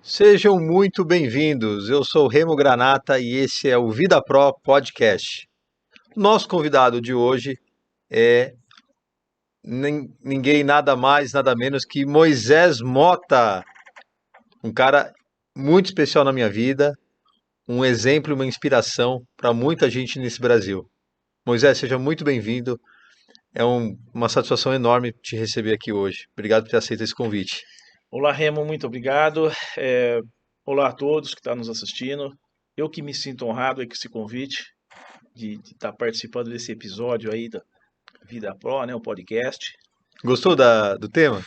Sejam muito bem-vindos. Eu sou Remo Granata e esse é o Vida Pro Podcast. Nosso convidado de hoje é ninguém nada mais, nada menos que Moisés Mota, um cara muito especial na minha vida, um exemplo e uma inspiração para muita gente nesse Brasil. Moisés, seja muito bem-vindo. Uma satisfação enorme te receber aqui hoje. Obrigado por ter aceito esse convite. Olá, Remo, muito obrigado. Olá a todos que estão nos assistindo. Eu que me sinto honrado aí com esse convite de estar participando desse episódio aí da Vida Pro, né, o podcast. Gostou do tema?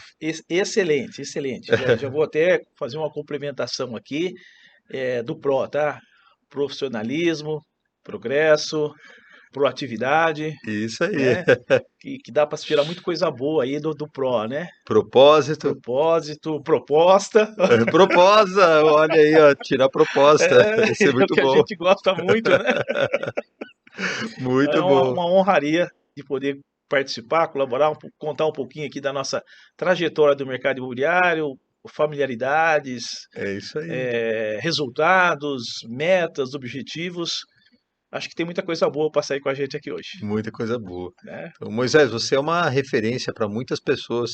Excelente, excelente. Já vou até fazer uma complementação aqui do Pro, tá? Profissionalismo, progresso, proatividade, Isso aí. né? Que dá para aspirar muita coisa boa aí do Pro, né? Propósito. Propósito, proposta. Proposta, olha aí, ó, tirar proposta. Isso é É o muito que a bom. gente gosta muito, né? É Muito uma, bom. uma honraria de poder participar, colaborar, contar um pouquinho aqui da nossa trajetória do mercado imobiliário, familiaridades, É isso aí. resultados, metas, objetivos. Acho que tem muita coisa boa para sair com a gente aqui hoje, Muita coisa boa. né? Então, Moisés, você é uma referência para muitas pessoas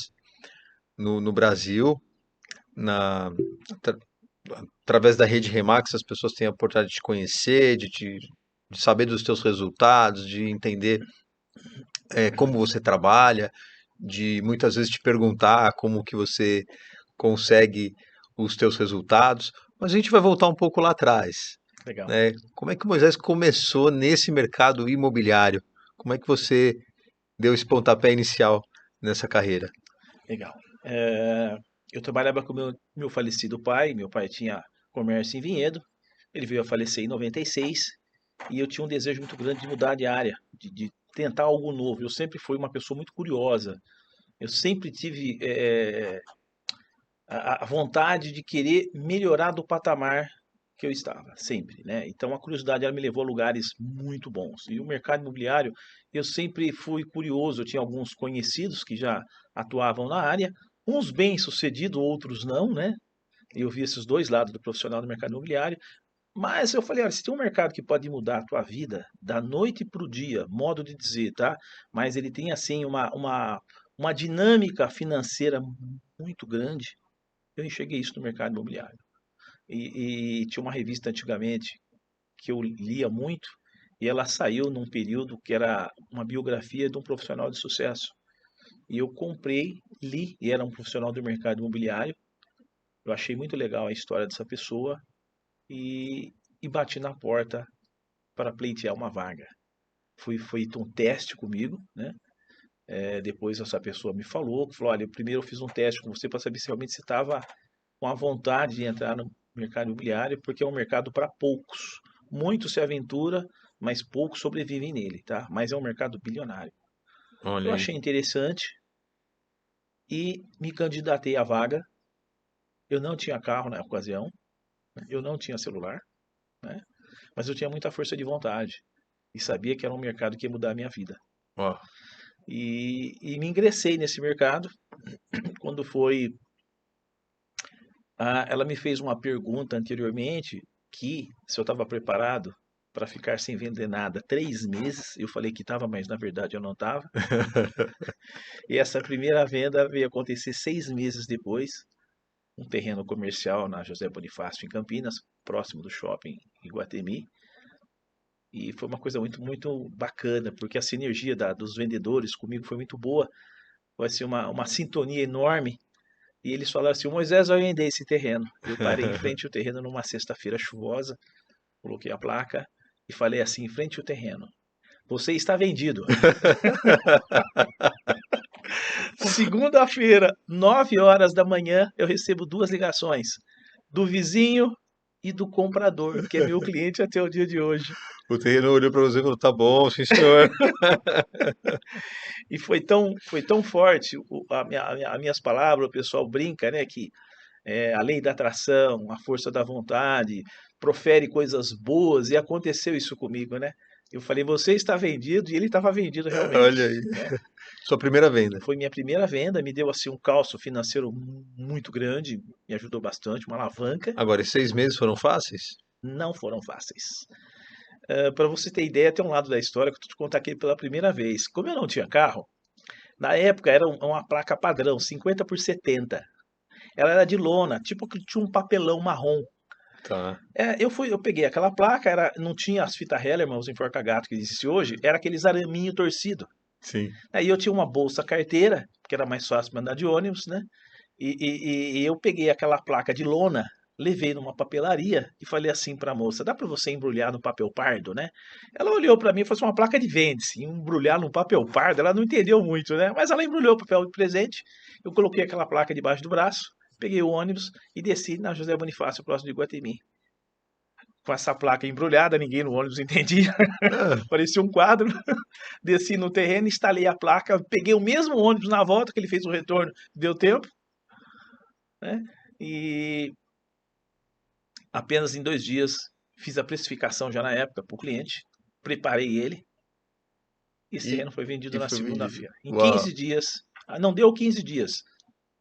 no Brasil, na, atra- através da rede Remax, as pessoas têm a oportunidade de te conhecer, de saber dos teus resultados, de entender como você trabalha, de muitas vezes te perguntar como que você consegue os teus resultados. Mas a gente vai voltar um pouco lá atrás, Legal, né? Como é que o Moisés começou nesse mercado imobiliário? Como é que você deu esse pontapé inicial nessa carreira? legal. Eu trabalhava com meu falecido pai. Meu pai tinha comércio em Vinhedo. Ele veio a falecer em 96 e eu tinha um desejo muito grande de mudar de área, de tentar algo novo. Eu sempre fui uma pessoa muito curiosa. Eu sempre tive a vontade de querer melhorar do patamar que eu estava, sempre, né? Então a curiosidade ela me levou a lugares muito bons. E o mercado imobiliário, eu sempre fui curioso. Eu tinha alguns conhecidos que já atuavam na área, uns bem-sucedidos, outros não, né? Eu vi esses dois lados do profissional do mercado imobiliário. Mas eu falei, olha, se tem um mercado que pode mudar a tua vida da noite para o dia, modo de dizer, tá? Mas ele tem assim uma dinâmica financeira muito grande. Eu enxerguei isso no mercado imobiliário. E tinha uma revista antigamente que eu lia muito, e ela saiu num período que era uma biografia de um profissional de sucesso. E eu comprei, li, e era um profissional do mercado imobiliário. Eu achei muito legal a história dessa pessoa e, e bati na porta para pleitear uma vaga. Foi feito um teste comigo, né? Depois essa pessoa me falou, olha, primeiro eu fiz um teste com você para saber se realmente você estava com a vontade de entrar no mercado imobiliário, porque é um mercado para poucos. Muitos se aventura, mas poucos sobrevivem nele, tá? Mas é um mercado bilionário. Olha Eu aí. achei interessante e me candidatei à vaga. Eu não tinha carro na ocasião, eu não tinha celular, né? Mas eu tinha muita força de vontade e sabia que era um mercado que ia mudar a minha vida. Ó, E me ingressei nesse mercado. Quando foi, ela me fez uma pergunta anteriormente que se eu estava preparado para ficar sem vender nada 3 meses. Eu falei que estava, mas na verdade eu não estava. E essa primeira venda veio acontecer 6 meses depois, um terreno comercial na José Bonifácio, em Campinas, próximo do shopping Iguatemi. E foi uma coisa muito, muito bacana, porque a sinergia dos vendedores comigo foi muito boa. Vai ser uma sintonia enorme. E eles falaram assim: o Moisés vai vender esse terreno. Eu parei em frente ao terreno numa sexta-feira chuvosa, coloquei a placa e falei assim, em frente ao terreno: você está vendido. Segunda-feira, 9 horas da manhã, eu recebo duas ligações do vizinho e do comprador, que é meu cliente até o dia de hoje. o terreno olhou para você e falou: tá bom, sim, senhor. E foi tão forte as minhas palavras. O pessoal brinca, né, que a lei da atração, a força da vontade, profere coisas boas, e aconteceu isso comigo, né? Eu falei, você está vendido, e ele estava vendido realmente, Olha aí. né? Sua primeira venda. Foi minha primeira venda, me deu assim um calço financeiro muito grande, me ajudou bastante, uma alavanca. Agora, e 6 meses foram fáceis? Não foram fáceis. Para você ter ideia, tem um lado da história que eu te contar aqui pela primeira vez. Como eu não tinha carro, na época era uma placa padrão, 50 por 70. Ela era de lona, tipo que tinha um papelão marrom. Tá. Eu peguei aquela placa, não tinha as fitas Hellerman, os enforca-gato que existe hoje, era aqueles araminho torcido. Sim. Aí eu tinha uma bolsa carteira, que era mais fácil pra andar de ônibus, né? E eu peguei aquela placa de lona, levei numa papelaria e falei assim pra moça: dá pra você embrulhar no papel pardo, né? Ela olhou pra mim e falou assim: uma placa de vende-se, embrulhar no papel pardo, ela não entendeu muito, né? Mas ela embrulhou o papel de presente, eu coloquei aquela placa debaixo do braço, peguei o ônibus e desci na José Bonifácio, próximo de Iguatemi. Com essa placa embrulhada, ninguém no ônibus entendia, Ah, parecia um quadro. Desci no terreno, instalei a placa, peguei o mesmo ônibus na volta, que ele fez o retorno, deu tempo, né? E apenas em 2 dias fiz a precificação já na época para o cliente, preparei ele, e esse e, terreno foi vendido e na foi vendido. segunda-feira. Em Uau, 15 dias, não deu 15 dias,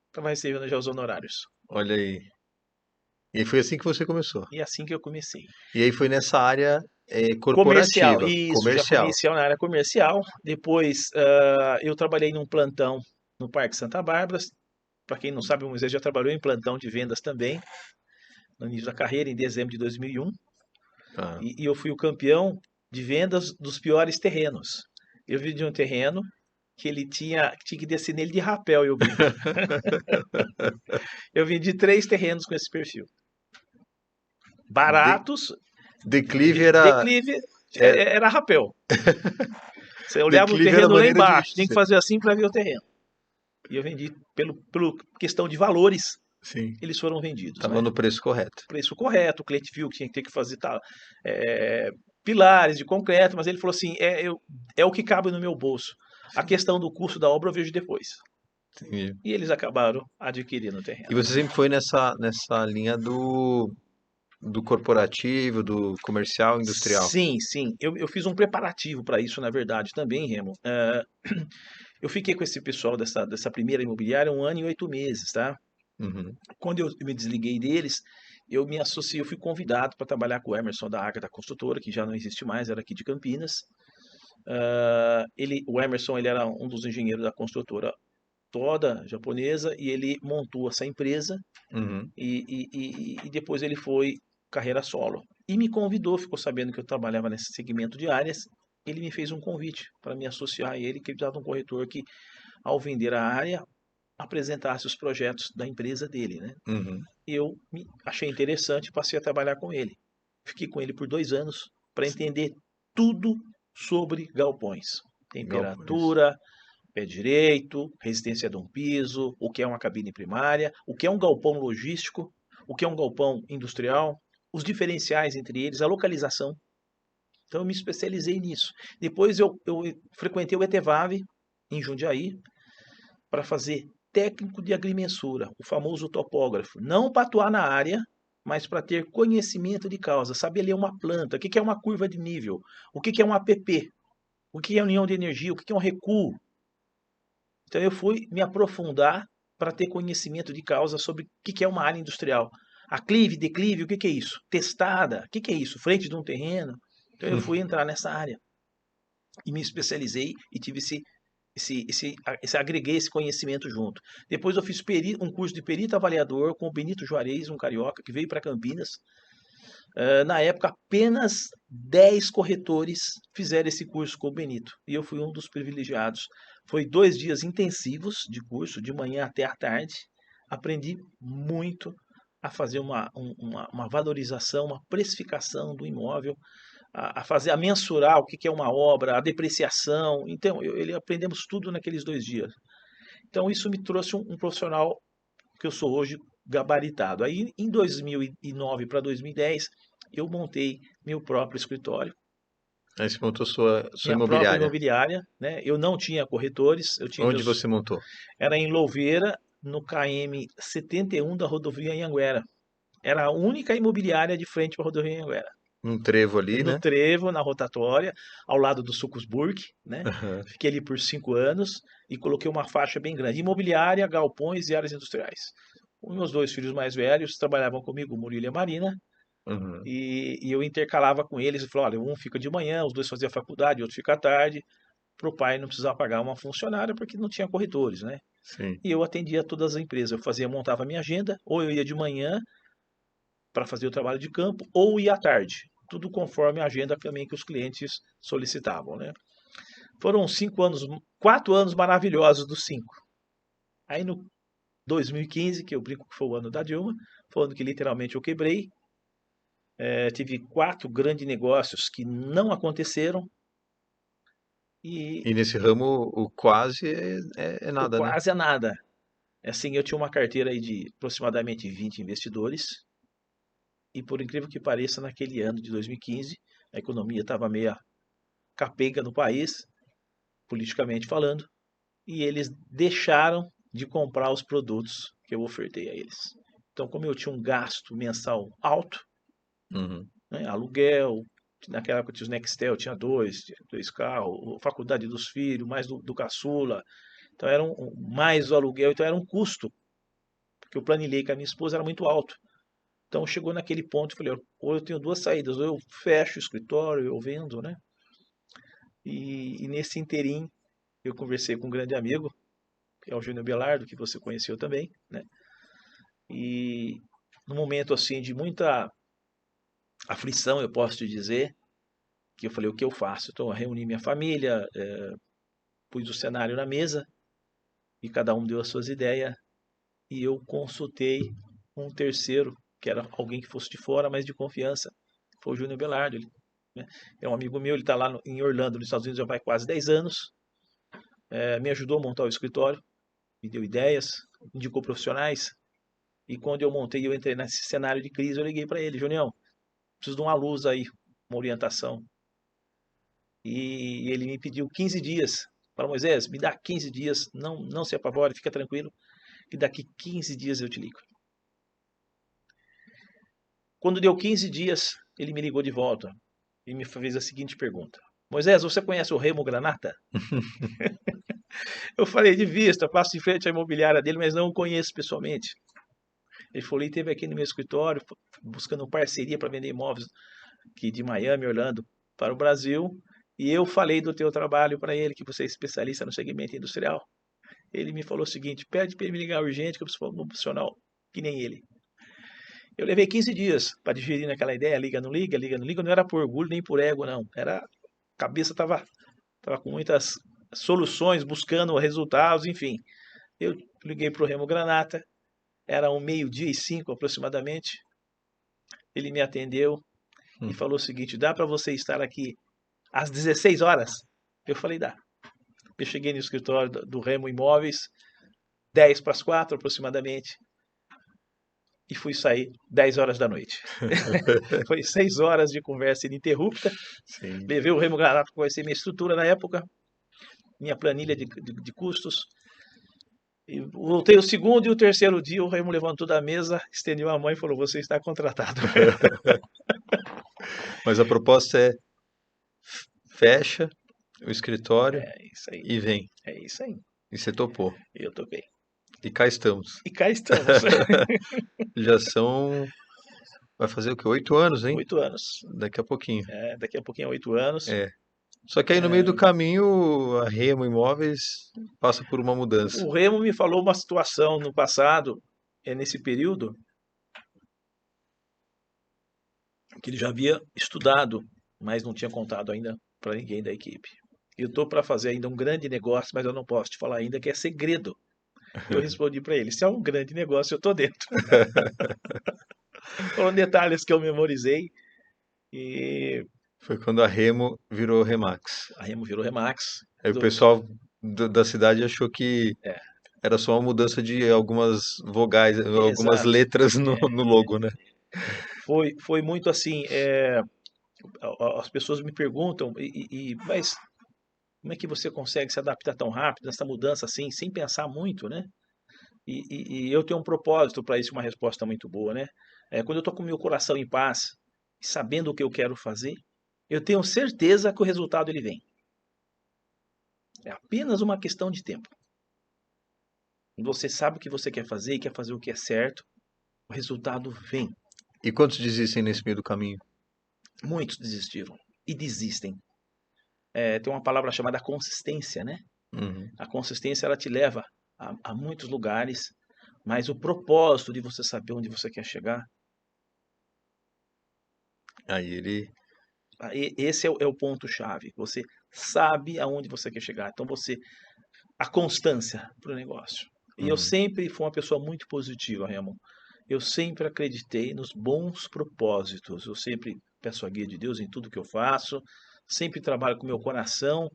estava recebendo já os honorários. olha aí. E aí foi assim que você começou. E assim que eu comecei. E aí foi nessa área Comercial, corporativa, isso, já comercial. comecei na área comercial. Depois eu trabalhei num plantão no Parque Santa Bárbara. Para quem não sabe, o Moisés já trabalhou em plantão de vendas também, no início da carreira, em dezembro de 2001. Ah. E eu fui o campeão de vendas dos piores terrenos. Eu vi de um terreno que ele tinha que descer nele de rapel, eu brinco. Eu vendi 3 terrenos com esse perfil. De- Baratos, declive era, declive, é, era rapel. Você olhava o declive era a terreno lá maneira de. embaixo, tem que fazer assim para ver o terreno. E eu vendi pelo questão de valores, Sim, eles foram vendidos, estava né? no preço correto. Preço correto, o cliente viu que tinha que ter que fazer pilares de concreto, mas ele falou assim, é o que cabe no meu bolso. A Sim, questão do custo da obra eu vejo depois. entendi. E eles acabaram adquirindo o E terreno. você sempre foi nessa linha do corporativo, do comercial, industrial. Sim, sim. Eu fiz um preparativo para isso, na verdade, também, Remo. Eu fiquei com esse pessoal dessa primeira imobiliária 1 ano e 8 meses, tá? Uhum. Quando eu me desliguei deles, eu me associei, eu fui convidado para trabalhar com o Emerson da Ágata Construtora, que já não existe mais, era aqui de Campinas. O Emerson, ele era um dos engenheiros da construtora toda japonesa e ele montou essa empresa Uhum. e depois ele foi carreira solo. E me convidou, ficou sabendo que eu trabalhava nesse segmento de áreas, ele me fez um convite para me associar a ele, que ele precisava de um corretor que, ao vender a área, apresentasse os projetos da empresa dele, né? Uhum. Eu me achei interessante e passei a trabalhar com ele. Fiquei com ele por 2 anos para entender tudo sobre galpões. Galpões. Temperatura, pé direito, resistência de um piso, o que é uma cabine primária, o que é um galpão logístico, o que é um galpão industrial, os diferenciais entre eles, a localização. Então eu me especializei nisso. Depois eu frequentei o ETEVAV em Jundiaí para fazer técnico de agrimensura, o famoso topógrafo. Não para atuar na área, mas para ter conhecimento de causa, saber ler uma planta, o que é uma curva de nível, o que é um APP, o que é união de energia, o que é um recuo. Então eu fui me aprofundar para ter conhecimento de causa sobre o que é uma área industrial. Aclive, declive, o que é isso? Testada, o que é isso? Frente de um terreno. Então eu fui entrar nessa área e me especializei e tive agreguei esse conhecimento junto. Depois eu fiz um curso de perito avaliador com o Benito Juarez, um carioca que veio para Campinas. Na época, apenas 10 corretores fizeram esse curso com o Benito e eu fui um dos privilegiados. Foi 2 dias intensivos de curso, de manhã até à tarde. Aprendi muito a fazer uma valorização, uma precificação do imóvel, a mensurar o que é uma obra, a depreciação. Então, ele aprendemos tudo naqueles 2 dias. Então, isso me trouxe um profissional que eu sou hoje gabaritado. Aí, em 2009 para 2010, eu montei meu próprio escritório, Aí você montou sua minha própria imobiliária. imobiliária, né? Eu não tinha corretores, eu tinha Onde meus. você montou? Era em Louveira, no KM 71 da rodovia Anhanguera. Era a única imobiliária de frente para a rodovia Anhanguera. num trevo ali, no né? trevo, na rotatória, ao lado do Sucosburg, né? Aham. Fiquei ali por 5 anos e coloquei uma faixa bem grande. Imobiliária, galpões e áreas industriais. Os meus dois filhos mais velhos trabalhavam comigo, o Murilo e a Marina, Uhum. e eu intercalava com eles e falava, olha, um fica de manhã, os dois faziam faculdade, o outro fica à tarde, para o pai não precisar pagar uma funcionária porque não tinha corretores, né? Sim. E eu atendia todas as empresas. Eu fazia, montava a minha agenda, ou eu ia de manhã para fazer o trabalho de campo, ou ia à tarde. Tudo conforme a agenda também que os clientes solicitavam, né? Foram 5 anos, 4 anos maravilhosos dos 5. Aí no 2015, que eu brinco que foi o ano da Dilma, foi o ano que literalmente eu quebrei. Tive 4 grandes negócios que não aconteceram e E nesse ramo, o quase é o nada, né? quase a nada. Assim, eu tinha uma carteira aí de aproximadamente 20 investidores e por incrível que pareça, naquele ano de 2015, a economia estava meio capenga no país, politicamente falando, e eles deixaram de comprar os produtos que eu ofertei a eles. Então, como eu tinha um gasto mensal alto, Uhum. né, aluguel, naquela época tinha os Nextel, tinha dois carros, faculdade dos filhos, mais do caçula, então era mais o aluguel, então era um custo, porque eu planilhei com a minha esposa, era muito alto. Então chegou naquele ponto, eu falei, ou eu tenho duas saídas, ou eu fecho o escritório, eu vendo, né? E nesse interim, eu conversei com um grande amigo, que é o Júnior Belardo, que você conheceu também, né? E num momento assim de muita aflição, eu posso te dizer, que eu falei, o que eu faço? Então, eu reuni minha família, pus o cenário na mesa, e cada um deu as suas ideias, e eu consultei um terceiro, que era alguém que fosse de fora, mas de confiança. Foi o Júnior Belardo, ele, né? É um amigo meu, ele está lá em Orlando, nos Estados Unidos, já vai quase 10 anos, me ajudou a montar o escritório, me deu ideias, indicou profissionais, e quando eu montei, eu entrei nesse cenário de crise, eu liguei para ele, Junião, preciso de uma luz aí, uma orientação. E ele me pediu 15 dias. Para Moisés, me dá 15 dias, não se apavore, fica tranquilo, que daqui 15 dias eu te ligo. Quando deu 15 dias, ele me ligou de volta e me fez a seguinte pergunta: Moisés, você conhece o Remo Granata? Eu falei de vista, passo em frente à imobiliária dele, mas não o conheço pessoalmente. Ele falou, ele esteve aqui no meu escritório buscando parceria para vender imóveis aqui de Miami, Orlando, para o Brasil. E eu falei do teu trabalho para ele, que você é especialista no segmento industrial. Ele me falou o seguinte, pede para ele me ligar urgente, que eu preciso de um profissional que nem ele. Eu levei 15 dias para digerir naquela ideia, liga, não liga, liga, não liga. Não era por orgulho nem por ego, não. Era, a cabeça tava com muitas soluções, buscando resultados, enfim. Eu liguei para o Remo Granata, era 12:05 aproximadamente. Ele me atendeu e Hum. falou o seguinte: dá para você estar aqui às 16 horas? Eu falei, dá. Eu cheguei no escritório do Remo Imóveis, 10 para as 4 aproximadamente, e fui sair 10 horas da noite. Foi 6 horas de conversa ininterrupta. Sim. Levei o Remo Granata para conhecer minha estrutura na época, minha planilha de custos. E voltei o segundo e o terceiro dia, o Remo levantou da mesa, estendeu a mão e falou: Você está contratado. Mas a proposta é fecha o escritório É isso aí, e vem. é isso aí. E você topou. Eu toquei. E cá estamos. E cá estamos. Já são. Vai fazer o quê? 8 anos, hein? 8 anos. Daqui a pouquinho. Daqui a pouquinho é 8 anos. É. Só que aí no meio do caminho, a Remo Imóveis passa por uma mudança. O Remo me falou uma situação no passado, nesse período, que ele já havia estudado, mas não tinha contado ainda para ninguém da equipe. Eu estou para fazer ainda um grande negócio, mas eu não posso te falar ainda que é segredo. Eu respondi para ele: se é um grande negócio, eu estou dentro. Foram detalhes que eu memorizei e Foi quando a Remo virou Remax. a Remo virou Remax. Aí o pessoal da cidade achou que É, era só uma mudança de algumas vogais, algumas exato. letras no logo, né? Foi muito assim. As pessoas me perguntam, mas como é que você consegue se adaptar tão rápido nessa mudança assim, sem pensar muito, né? E eu tenho um propósito para isso, uma resposta muito boa, né? Quando eu estou com o meu coração em paz, sabendo o que eu quero fazer, eu tenho certeza que o resultado ele vem. É apenas uma questão de tempo. Quando você sabe o que você quer fazer e quer fazer o que é certo, o resultado vem. E quantos desistem nesse meio do caminho? Muitos desistiram e desistem. Tem uma palavra chamada consistência, né? Uhum. A consistência ela te leva a muitos lugares, mas o propósito de você saber onde você quer chegar, Aí ele. esse é o ponto-chave. Você sabe aonde você quer chegar. Então a constância para o negócio. E eu Uhum. sempre fui uma pessoa muito positiva, Remo. Eu sempre acreditei nos bons propósitos. Eu sempre peço a guia de Deus em tudo que eu faço. Sempre trabalho com meu coração,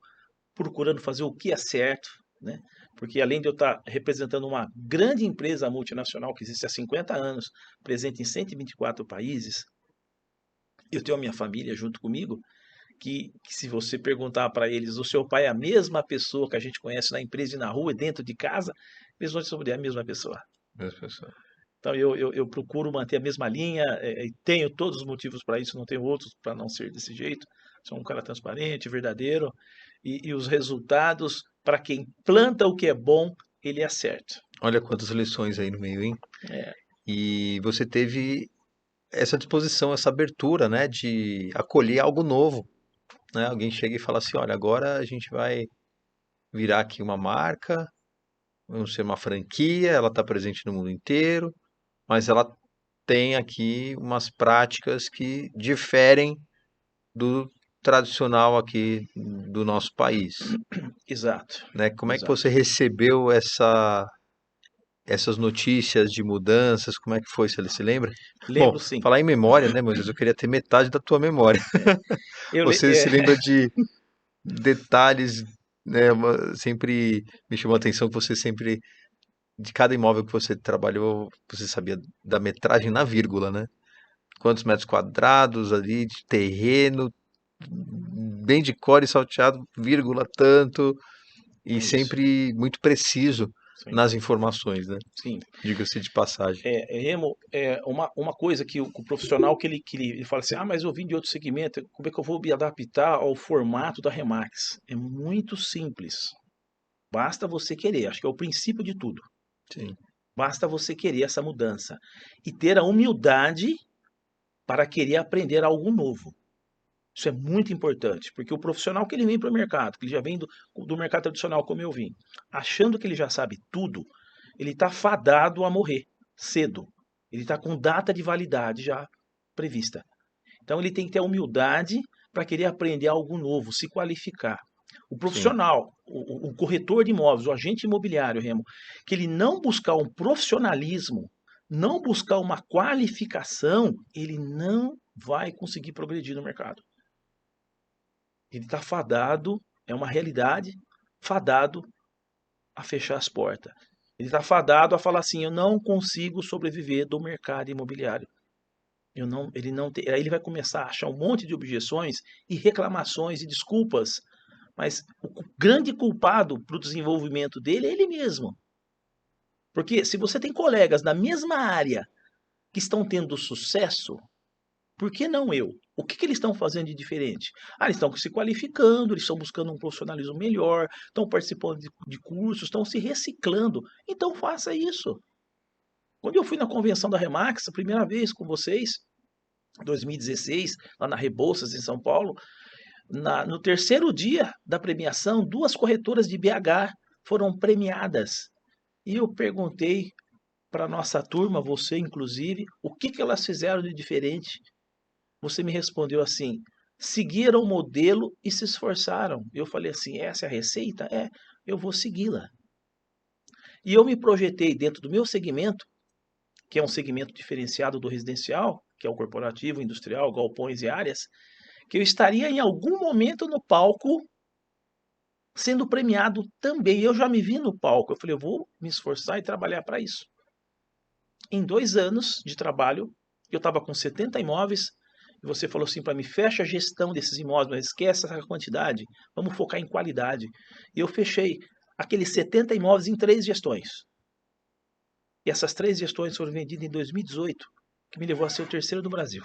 procurando fazer o que é certo, né? Porque além de eu estar representando uma grande empresa multinacional que existe há 50 anos, presente em 124 países, eu tenho a minha família junto comigo, que se você perguntar para eles, o seu pai é a mesma pessoa que a gente conhece na empresa e na rua e dentro de casa, eles vão dizer, é a mesma pessoa. Mesma pessoa. Então eu procuro manter a mesma linha, tenho todos os motivos para isso, não tenho outros para não ser desse jeito. Sou um cara transparente, verdadeiro, e os resultados, para quem planta o que é bom, ele acerta. Olha quantas lições aí no meio, hein? É, E você teve essa disposição, essa abertura, né, de acolher algo novo, né? Alguém chega e fala assim, olha, agora a gente vai virar aqui uma marca, vamos ser uma franquia, ela está presente no mundo inteiro, mas ela tem aqui umas práticas que diferem do tradicional aqui do nosso país, exato, né? Como é que você exato. recebeu essas notícias de mudanças? Como é que foi, se ele se lembra? Bom, Lembro sim. falar em memória, né, Moisés? Eu queria ter metade da tua memória. Eu, le- Você é, se lembra de detalhes, né? Sempre me chamou a atenção que você sempre, de cada imóvel que você trabalhou, você sabia da metragem na vírgula, né? Quantos metros quadrados ali de terreno, bem de cor e salteado, vírgula tanto, e é isso, sempre muito preciso sim, nas informações, né? sim. Diga-se de passagem. Remo, uma coisa que o profissional ele fala assim, mas eu vim de outro segmento, como é que eu vou me adaptar ao formato da Remax? É muito simples, basta você querer, acho que é o princípio de tudo. Sim, Basta você querer essa mudança e ter a humildade para querer aprender algo novo. Isso é muito importante, porque o profissional que ele vem para o mercado, que ele já vem do mercado tradicional como eu vim, achando que ele já sabe tudo, ele está fadado a morrer cedo. Ele está com data de validade já prevista. Então ele tem que ter a humildade para querer aprender algo novo, se qualificar. O sim, profissional, o corretor de imóveis, o agente imobiliário, Remo, que ele não buscar um profissionalismo, não buscar uma qualificação, ele não vai conseguir progredir no mercado. Ele está fadado, é uma realidade, fadado a fechar as portas. Ele está fadado a falar assim: eu não consigo sobreviver do mercado imobiliário. Ele não tem, aí ele vai começar a achar um monte de objeções e reclamações e desculpas, mas o grande culpado para o desenvolvimento dele é ele mesmo. Porque se você tem colegas na mesma área que estão tendo sucesso, por que não eu? O que eles estão fazendo de diferente? Eles estão se qualificando, eles estão buscando um profissionalismo melhor, estão participando de cursos, estão se reciclando. Então faça isso. Quando eu fui na convenção da Remax, a primeira vez com vocês, 2016, lá na Rebouças, em São Paulo, no terceiro dia da premiação, duas corretoras de BH foram premiadas. E eu perguntei para a nossa turma, você inclusive, o que elas fizeram de diferente. Você me respondeu assim: seguiram o modelo e se esforçaram. Eu falei assim: essa é a receita? Eu vou segui-la. E eu me projetei dentro do meu segmento, que é um segmento diferenciado do residencial, que é o corporativo, industrial, galpões e áreas, que eu estaria em algum momento no palco sendo premiado também. Eu já me vi no palco. Eu falei: eu vou me esforçar e trabalhar para isso. Em 2 anos de trabalho, eu estava com 70 imóveis, e você falou assim para mim: fecha a gestão desses imóveis, mas esquece essa quantidade, vamos focar em qualidade. E eu fechei aqueles 70 imóveis em 3 gestões. E essas 3 gestões foram vendidas em 2018, que me levou a ser o terceiro do Brasil.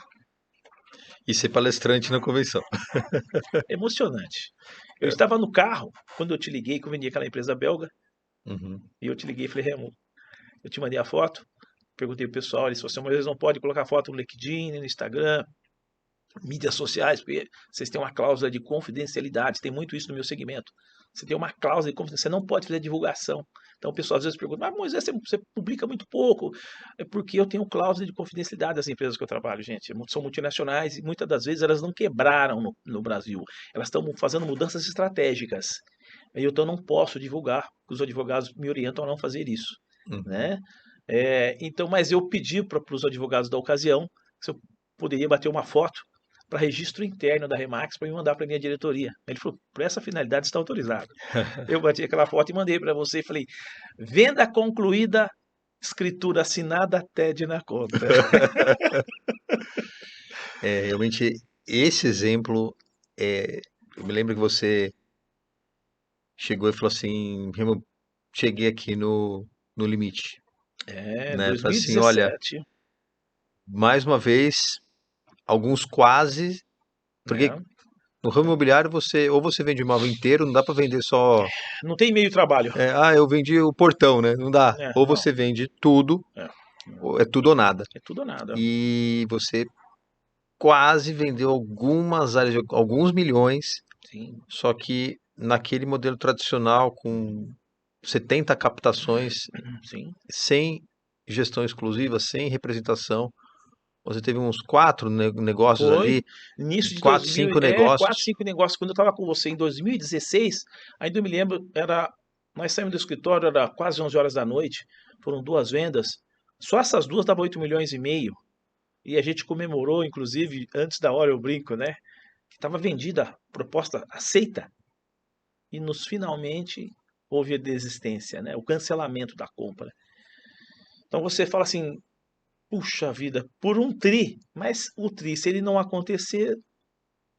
E ser palestrante na convenção. Emocionante. Eu estava no carro, quando eu te liguei, que eu vendi aquela empresa belga, Uhum. e eu te liguei e falei, Remo, eu te mandei a foto, perguntei pro pessoal, eles falaram assim, mas eles não podem colocar foto no LinkedIn, no Instagram, mídias sociais, porque vocês têm uma cláusula de confidencialidade, tem muito isso no meu segmento. Você tem uma cláusula de confidencialidade, você não pode fazer divulgação. Então o pessoal às vezes pergunta, mas Moisés, você publica muito pouco. É porque eu tenho cláusula de confidencialidade das empresas que eu trabalho, gente. São multinacionais e muitas das vezes elas não quebraram no Brasil. Elas estão fazendo mudanças estratégicas. E eu então não posso divulgar, os advogados me orientam a não fazer isso, Uhum. né? Então, mas eu pedi para os advogados da ocasião se eu poderia bater uma foto para registro interno da Remax para me mandar para minha diretoria. Ele falou, por essa finalidade está autorizado. Eu bati aquela foto e mandei para você e falei, venda concluída, escritura assinada, TED na conta. Realmente, esse exemplo, é, eu me lembro que você chegou e falou assim, Remo, cheguei aqui no limite, né? Falei assim, olha, 2017, mais uma vez, alguns quase, porque né? no ramo imobiliário você, ou você vende o imóvel inteiro, não dá para vender só, Não tem meio trabalho. eu vendi o portão, né? Não dá. Ou Não. você vende tudo, É, ou é tudo ou nada. é tudo ou nada. E você quase vendeu algumas áreas, alguns milhões, Sim, só que naquele modelo tradicional com 70 captações, sim. sem gestão exclusiva, sem representação, você teve uns quatro negócios Foi ali, início de quatro, 2000, cinco 4, negócios. 5 negócios. Quando eu estava com você em 2016, ainda eu me lembro, nós saímos do escritório, era quase 11 horas da noite, foram duas vendas. Só essas duas davam 8 milhões e meio. E a gente comemorou, inclusive, antes da hora eu brinco, né? Que estava vendida, proposta aceita. E nos finalmente houve a desistência, né? O cancelamento da compra. Então você fala assim, puxa vida, por um tri, mas o tri, se ele não acontecer,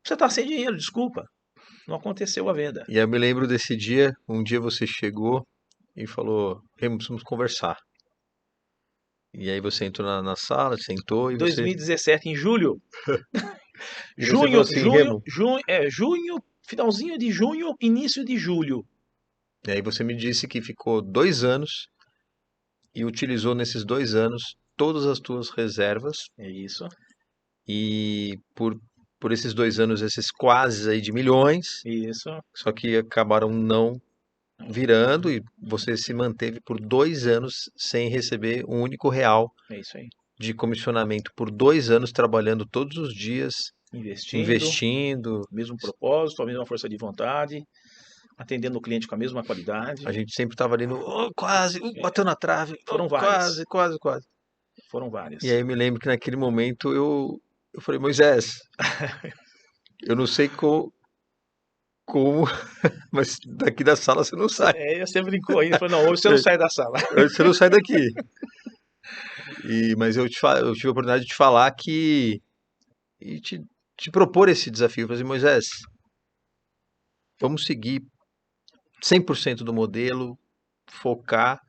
você está sem dinheiro, desculpa. Não aconteceu a venda. E eu me lembro desse dia, um dia você chegou e falou, Remo, precisamos conversar. E aí você entrou na sala, sentou e você, 2017, em julho. e você falou Junho, assim, junho, Remo, junho, junho, finalzinho de junho, início de julho. e aí você me disse que ficou 2 anos e utilizou nesses 2 anos todas as tuas reservas É isso, e por esses 2 anos, esses quase aí de milhões, isso. só que acabaram não virando e você se manteve por 2 anos sem receber um único real É isso aí. de comissionamento, por 2 anos trabalhando todos os dias, Investindo, investindo. mesmo propósito, a mesma força de vontade, atendendo o cliente com a mesma qualidade. A gente sempre estava ali no "Oh, quase, bateu na trave, oh, Foram várias, quase, quase, quase." foram E aí várias. eu me lembro que naquele momento eu falei, Moisés, eu não sei como, mas daqui da sala você não sai. Você brincou aí, falou, não, hoje você não sai da sala. Você não sai daqui. Mas eu tive a oportunidade de te falar e te propor esse desafio. Eu falei assim, Moisés, vamos seguir 100% do modelo, focar.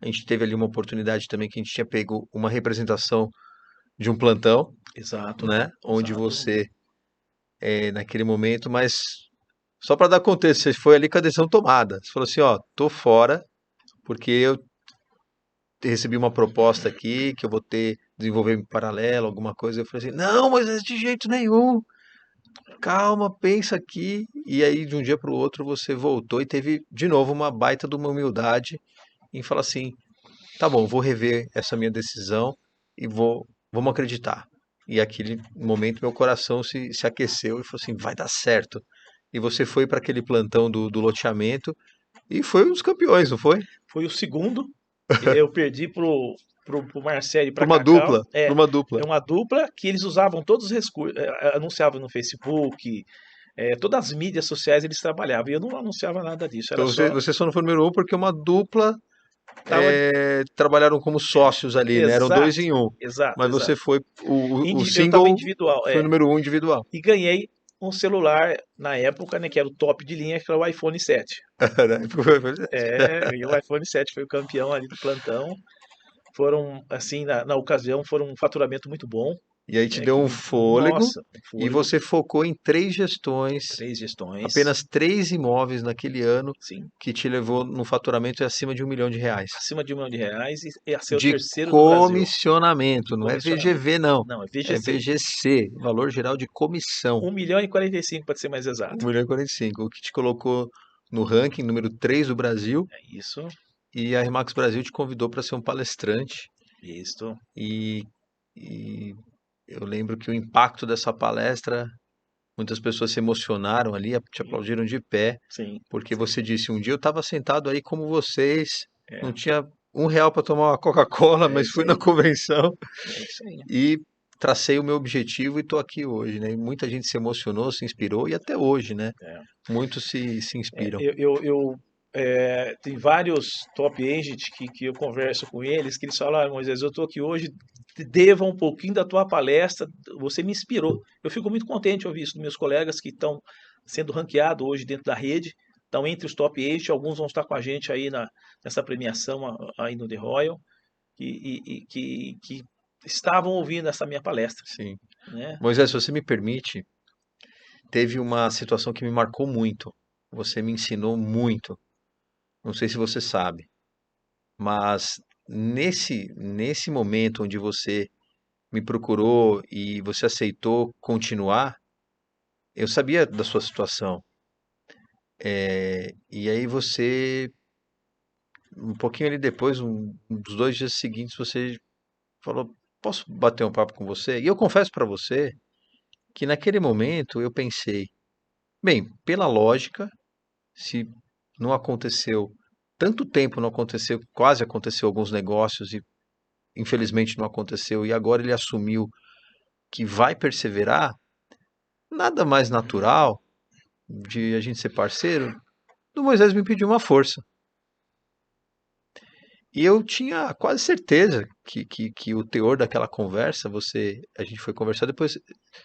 A gente teve ali uma oportunidade também que a gente tinha pego uma representação de um plantão, Exato, né? Onde exato. você, naquele momento, mas só para dar contexto, você foi ali com a decisão tomada. Você falou assim, ó, tô fora, porque eu recebi uma proposta aqui que eu vou desenvolver em paralelo, alguma coisa. Eu falei assim, não, mas de jeito nenhum. Calma, pensa aqui. E aí, de um dia para o outro, você voltou e teve de novo uma baita de uma humildade em falar assim, tá bom, vou rever essa minha decisão e vamos acreditar. E aquele momento meu coração se aqueceu e falou assim, vai dar certo. E você foi para aquele plantão do loteamento e foi um dos campeões, não foi? Foi o segundo. Eu perdi pro Marcelo e Para pra uma Cacau. dupla, para uma dupla. É uma dupla que eles usavam todos os recursos, anunciavam no Facebook, todas as mídias sociais eles trabalhavam. E eu não anunciava nada disso, era Então você, só. você só não foi número um porque uma dupla Tava, trabalharam como sócios ali, né? Eram dois exato, em um. exato, Mas você exato. foi o Eu estava single individual, foi o número um individual. e ganhei um celular na época, né, que era o top de linha, que era o iPhone 7. Ganhei o iPhone 7, foi o campeão ali do plantão. Foram, assim, na ocasião, foram um faturamento muito bom. E aí te Que, deu um fôlego nossa, e fôlego, você focou em 3 gestões, 3 gestões, apenas 3 imóveis naquele ano, sim, que te levou num faturamento acima de R$ 1 milhão. acima de R$ 1 milhão e a ser o De terceiro do Brasil de comissionamento, não é comissionamento. VGV, não. Não, é É VGC. VGC, Valor Geral de Comissão. 1 milhão e 45 para ser mais Um exato. milhão e 45, o que te colocou no ranking número 3 do Brasil. É isso, E a Remax Brasil te convidou para ser um palestrante. isso, E, e eu lembro que o impacto dessa palestra, muitas pessoas se emocionaram ali, te aplaudiram de pé, sim, porque sim, você disse: um dia eu estava sentado aí como vocês, é, não tinha R$ 1 para tomar uma Coca-Cola, é mas isso fui na aí, convenção é isso aí. e tracei o meu objetivo e estou aqui hoje, né? E muita gente se emocionou, se inspirou e até hoje, né? É. Muitos se inspiram. Tem vários top agents que eu converso com eles, que eles falam, Moisés, eu estou aqui hoje, deva um pouquinho da tua palestra, você me inspirou. Eu fico muito contente de ouvir isso dos meus colegas que estão sendo ranqueados hoje dentro da rede, estão entre os top agents, alguns vão estar com a gente aí nessa premiação aí no The Royal, que estavam ouvindo essa minha palestra, Sim. né? Moisés, se você me permite, teve uma situação que me marcou muito. Você me ensinou muito. Não sei se você sabe, mas nesse momento onde você me procurou e você aceitou continuar, eu sabia da sua situação. E aí você, um pouquinho ali depois, uns 2 dias seguintes, você falou: posso bater um papo com você? E eu confesso para você que naquele momento eu pensei, bem, pela lógica, se não aconteceu tanto tempo, não aconteceu, quase aconteceu alguns negócios e infelizmente não aconteceu, e agora ele assumiu que vai perseverar, nada mais natural de a gente ser parceiro do Moisés me pedir uma força. E eu tinha quase certeza que o teor daquela conversa, a gente foi conversar, depois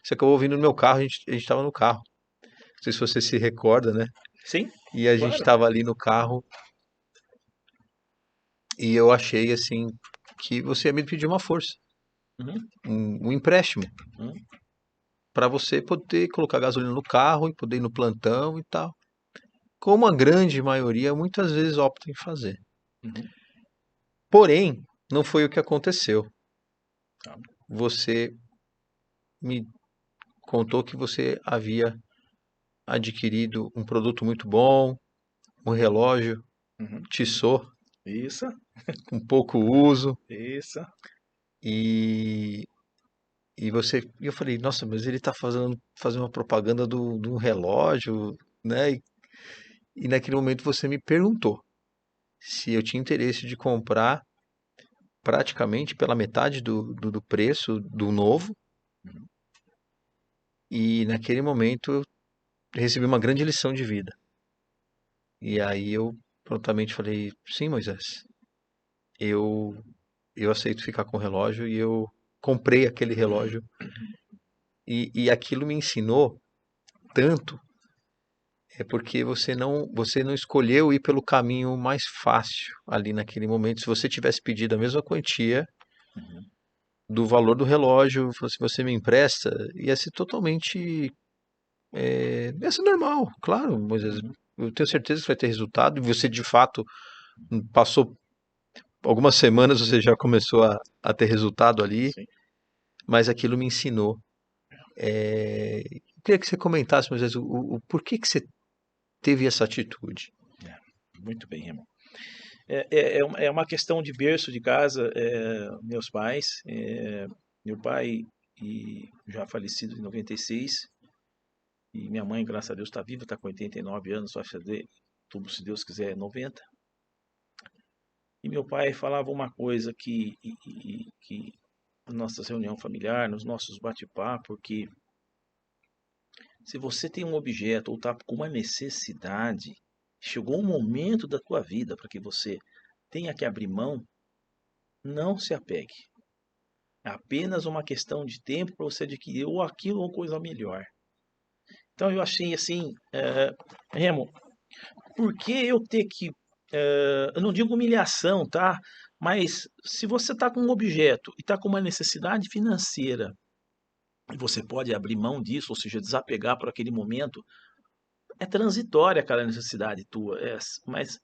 você acabou ouvindo no meu carro, a gente estava no carro. Não sei se você se recorda, né? Sim, E a gente claro. estava ali no carro e eu achei assim que você ia me pedir uma força, Uhum, um empréstimo, uhum, para você poder colocar gasolina no carro e poder ir no plantão e tal. Como a grande maioria muitas vezes opta em fazer. uhum. Porém, não foi o que aconteceu. Tá. Você me contou que você havia adquirido um produto muito bom, um relógio Uhum. Tissot, Isso, com pouco uso, isso. e, e eu falei, nossa, mas ele está fazendo uma propaganda do relógio, né? E naquele momento você me perguntou se eu tinha interesse de comprar praticamente pela metade do preço do novo, Uhum. e naquele momento eu recebi uma grande lição de vida. E aí eu prontamente falei, sim, Moisés, eu, eu aceito ficar com o relógio e eu comprei aquele relógio. E aquilo me ensinou tanto, é porque você não escolheu ir pelo caminho mais fácil ali naquele momento. Se você tivesse pedido a mesma quantia Uhum. do valor do relógio, se você me empresta, ia ser totalmente, ia ser normal, claro, Moisés. Uhum. Eu tenho certeza que vai ter resultado e você de fato passou algumas semanas, você já começou a ter resultado ali, Sim. mas aquilo me ensinou. Eu queria que você comentasse, Moisés, o porquê que você teve essa atitude. É, muito bem, Remo. É uma questão de berço de casa, meus pais. Meu pai já falecido em 96, e minha mãe, graças a Deus, está viva, está com 89 anos, vai fazer tudo, se Deus quiser, 90. E meu pai falava uma coisa que na nossa reunião familiar, nos nossos bate-papo, que se você tem um objeto ou está com uma necessidade, chegou um momento da tua vida para que você tenha que abrir mão, não se apegue. É apenas uma questão de tempo para você adquirir ou aquilo ou coisa melhor. Então eu achei assim, Remo, por que eu ter que, eu não digo humilhação, tá? Mas se você está com um objeto e está com uma necessidade financeira e você pode abrir mão disso, ou seja, desapegar por aquele momento, é transitória aquela necessidade tua, mas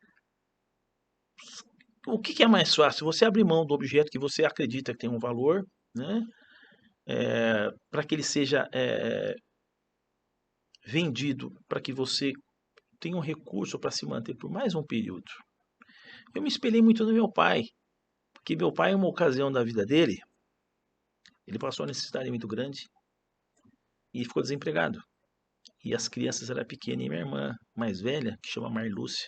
o que que é mais fácil? Você abrir mão do objeto que você acredita que tem um valor, né, para que ele seja, vendido, para que você tenha um recurso para se manter por mais um período. Eu me espelhei muito no meu pai, porque meu pai, em uma ocasião da vida dele, ele passou uma necessidade muito grande e ficou desempregado. E as crianças eram pequenas, e minha irmã mais velha, que chama Marlúcia,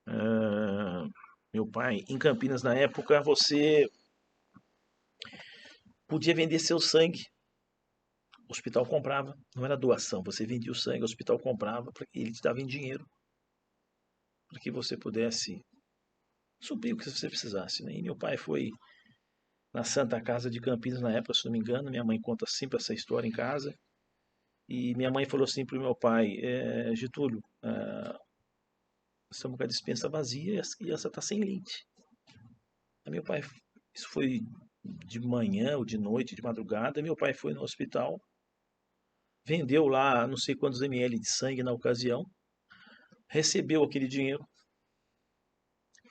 ah, meu pai, em Campinas na época, você podia vender seu sangue. O hospital comprava, não era doação, você vendia o sangue, o hospital comprava, ele te dava em dinheiro, para que você pudesse suprir o que você precisasse, né? E meu pai foi na Santa Casa de Campinas na época, se não me engano, minha mãe conta sempre essa história em casa, e minha mãe falou assim para o meu pai, Getúlio, estamos com a despensa vazia e a criança está sem leite. Aí meu pai, isso foi de manhã ou de noite, de madrugada, meu pai foi no hospital, vendeu lá não sei quantos ml de sangue na ocasião, recebeu aquele dinheiro,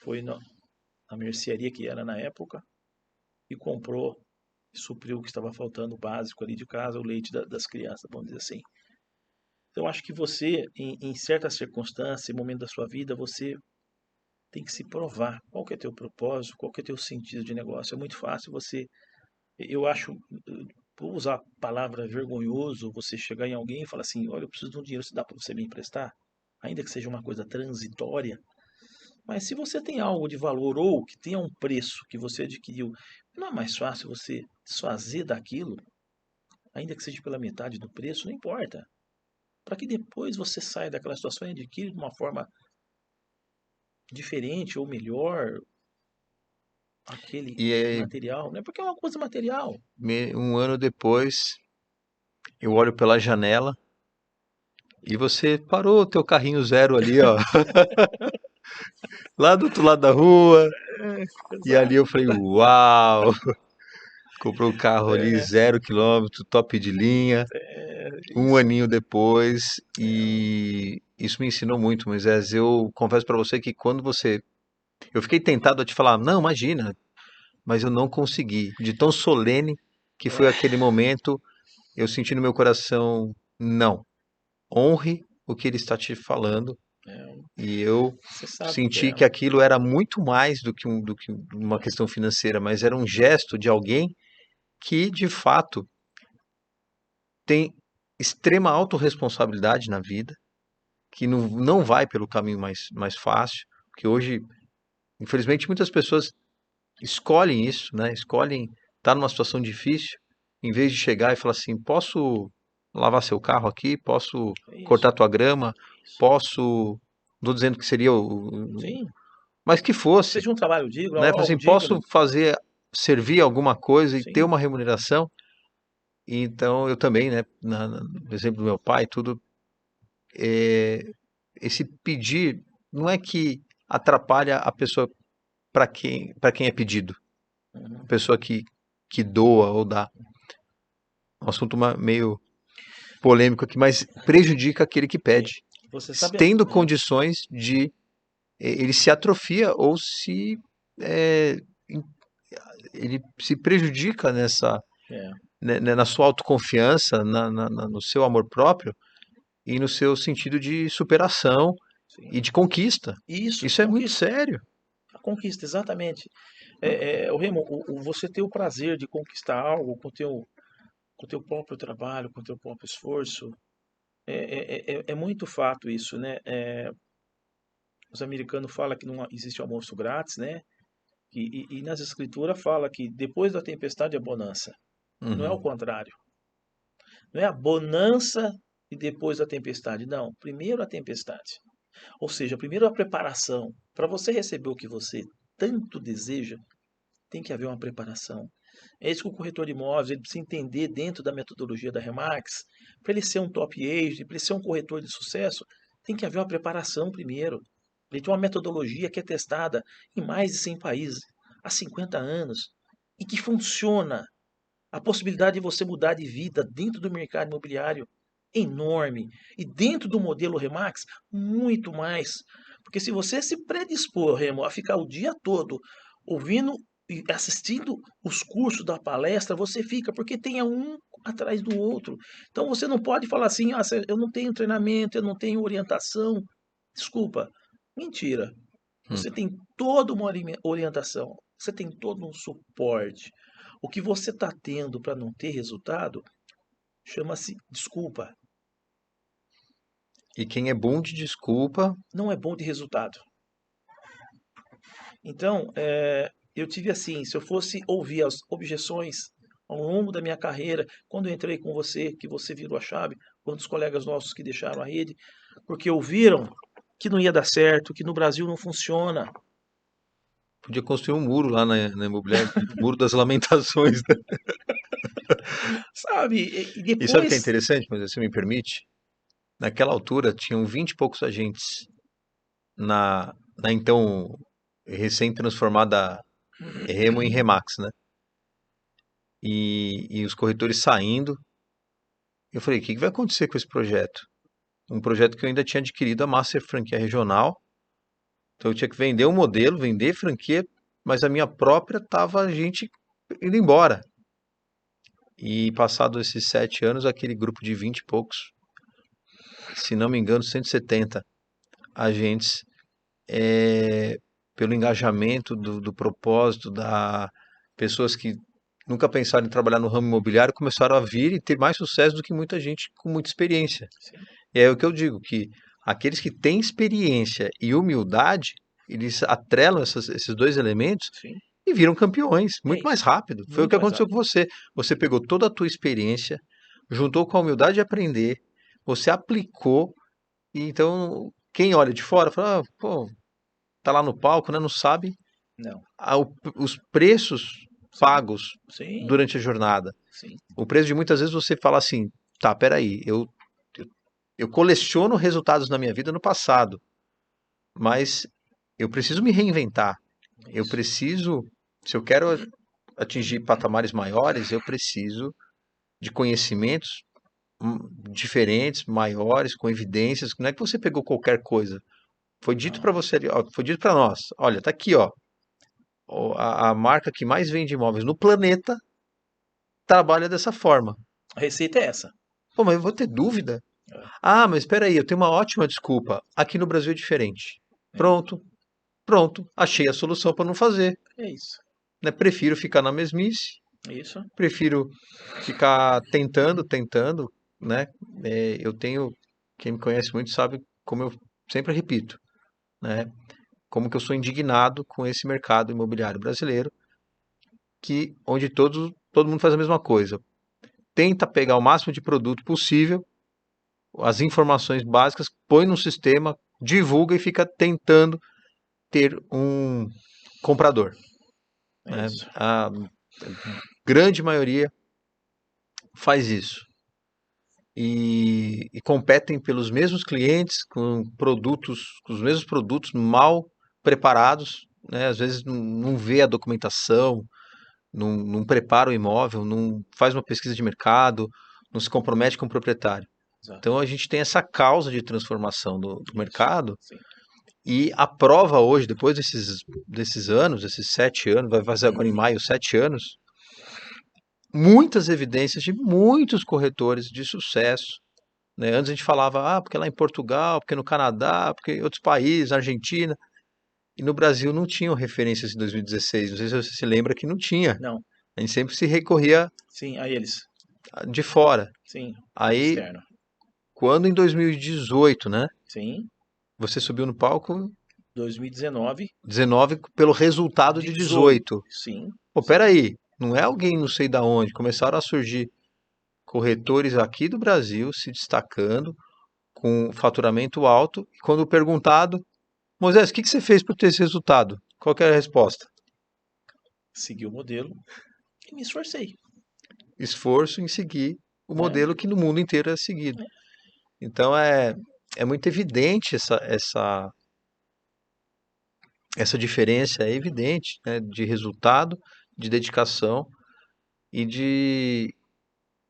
foi na mercearia que era na época e comprou, supriu o que estava faltando, o básico ali de casa, o leite das crianças, vamos dizer assim. Então, eu acho que você, em certas circunstâncias, em momento da sua vida, você tem que se provar. Qual que é teu propósito, qual que é teu sentido de negócio. É muito fácil você, eu acho, vou usar a palavra vergonhoso, você chegar em alguém e falar assim, olha, eu preciso de um dinheiro, se dá para você me emprestar? Ainda que seja uma coisa transitória, mas se você tem algo de valor ou que tenha um preço que você adquiriu, não é mais fácil você desfazer daquilo, ainda que seja pela metade do preço, não importa. Para que depois você saia daquela situação e adquira de uma forma diferente ou melhor aquele E aí, material, não é porque é uma coisa material. um ano depois, eu olho pela janela e você parou o teu carrinho zero ali, ó, lá do outro lado da rua. E ali Exato. eu falei, uau! Comprou o carro ali, 0 km, top de linha, um Isso. aninho depois, e isso me ensinou muito, Moisés. Eu confesso para você que quando você. Eu fiquei tentado a te falar, não, imagina, mas eu não consegui. De tão solene que foi aquele momento, eu senti no meu coração, não, honre o que ele está te falando. É, E eu você sabe que senti que aquilo era muito mais do que uma questão financeira, mas era um gesto de alguém que, de fato, tem extrema autorresponsabilidade na vida, que não vai pelo caminho mais fácil, porque hoje, infelizmente, muitas pessoas escolhem isso, né? Escolhem estar numa situação difícil, em vez de chegar e falar assim, posso lavar seu carro aqui, posso é isso. cortar tua grama, posso, não estou dizendo que seria Sim. mas que fosse, Seja um trabalho digno, né? Falar algo assim, posso digno. fazer, servir alguma coisa e ter Sim. uma remuneração. E então eu também, né? No exemplo do meu pai, tudo, esse pedir não é que atrapalha a pessoa para quem é pedido, a Uhum. pessoa que doa ou dá. Um assunto meio polêmico aqui, mas prejudica aquele que Sim. pede, Você sabe, tendo condições de ele se atrofia ou se é, ele se prejudica é, na sua autoconfiança, no seu amor próprio e no seu sentido de superação sim. e de conquista. Isso, Isso é muito conquista. sério. A conquista, exatamente. O Remo, você ter o prazer de conquistar algo com teu próprio trabalho, com teu próprio esforço, é muito fato isso, né? Os americanos falam que não existe almoço grátis, né? E nas escrituras fala que depois da tempestade é bonança. E não é o Uhum. contrário. Não é a bonança e depois a tempestade. Não, primeiro a tempestade. Ou seja, primeiro a preparação. Para você receber o que você tanto deseja, tem que haver uma preparação. É isso que o corretor de imóveis ele precisa entender dentro da metodologia da Remax. Para ele ser um top agent, para ele ser um corretor de sucesso, tem que haver uma preparação primeiro. Ele tem uma metodologia que é testada em mais de 100 países há 50 anos e que funciona A possibilidade de você mudar de vida dentro do mercado imobiliário é enorme. E dentro do modelo Remax, muito mais. Porque se você se predispor, Remo, a ficar o dia todo ouvindo e assistindo os cursos da palestra, você fica, porque tem um atrás do outro. Então você não pode falar assim, ah, eu não tenho treinamento, eu não tenho orientação. Desculpa, mentira. Hum. Você tem toda uma orientação, você tem todo um suporte. O que você está tendo para não ter resultado chama-se desculpa. E quem é bom de desculpa, Não é bom de resultado. Então, eu tive assim, se eu fosse ouvir as objeções ao longo da minha carreira, quando eu entrei com você, que você virou a chave, quantos colegas nossos que deixaram a rede, porque ouviram que não ia dar certo, que no Brasil não funciona, podia construir um muro lá na imobiliária, muro das lamentações, né? sabe? E E sabe o que é depois, interessante, mas se me permite? Naquela altura tinham 20 e poucos agentes na então recém-transformada Remo em Remax, né? E os corretores saindo. Eu falei, o que vai acontecer com esse projeto? Um projeto que eu ainda tinha adquirido a Master Franquia Regional. Então eu tinha que vender um modelo, vender franquia, mas a minha própria tava a gente indo embora. E passados esses 7 anos, aquele grupo de 20 e poucos, se não me engano, 170 agentes, é, pelo engajamento do propósito, da pessoas que nunca pensaram em trabalhar no ramo imobiliário, começaram a vir e ter mais sucesso do que muita gente com muita experiência. sim, E é o que eu digo, que aqueles que têm experiência e humildade, eles atrelam esses dois elementos sim, e viram campeões, é muito mais isso. rápido. Foi o que Muito mais aconteceu com rápido. você. Você pegou toda a tua experiência, juntou com a humildade de aprender, você aplicou, e então quem olha de fora fala, ah, pô, tá lá no palco, né, não sabe Não, os preços sim, pagos sim, durante a jornada. sim, O preço de muitas vezes você fala assim, tá, peraí, eu, eu coleciono resultados na minha vida no passado, mas eu preciso me reinventar. é Eu isso. preciso, se eu quero atingir patamares maiores, eu preciso de conhecimentos diferentes, maiores, com evidências. Não é que você pegou qualquer coisa. Foi dito Não, para você, ó, foi dito para nós. Olha, tá aqui, ó. A marca que mais vende imóveis no planeta trabalha dessa forma. a receita é essa. Pô, mas eu vou ter dúvida? É, Ah, mas espera aí, eu tenho uma ótima desculpa. Aqui no Brasil é diferente. é, Pronto, pronto. Achei a solução para não fazer. é isso. Né? Prefiro ficar na mesmice, É isso. prefiro ficar tentando, né? Eu tenho, quem me conhece muito sabe como eu sempre repito, né? Como que eu sou indignado com esse mercado imobiliário brasileiro, que onde todo mundo faz a mesma coisa. Tenta pegar o máximo de produto possível, as informações básicas, põe no sistema, divulga e fica tentando ter um comprador, É né? isso. A grande maioria faz isso. E competem pelos mesmos clientes, com os mesmos produtos mal preparados, né? Às vezes não vê a documentação, não prepara o imóvel, não faz uma pesquisa de mercado, não se compromete com o proprietário. Exato. Então a gente tem essa causa de transformação do Isso. mercado Sim. e a prova hoje, depois desses anos, esses 7 anos, vai fazer agora em maio 7 anos, muitas evidências de muitos corretores de sucesso, né? Antes a gente falava, ah, porque lá em Portugal, porque no Canadá, porque em outros países, Argentina, e no Brasil não tinham referências em 2016. Não sei se você se lembra que não tinha. Não. A gente sempre se recorria Sim, a eles. de fora. Sim, Aí, externo. quando em 2018, né, Sim, você subiu no palco 2019, 19 pelo resultado de de 18. 18. Sim, Pô, sim. peraí, não é alguém não sei da onde. Começaram a surgir corretores aqui do Brasil se destacando com faturamento alto. E quando perguntado, Moisés, o que você fez para ter esse resultado? Qual que era a resposta? Segui o modelo e me esforcei, Esforço em seguir o né? modelo que no mundo inteiro é seguido. Então é muito evidente essa diferença, é evidente, né, de resultado, de dedicação e de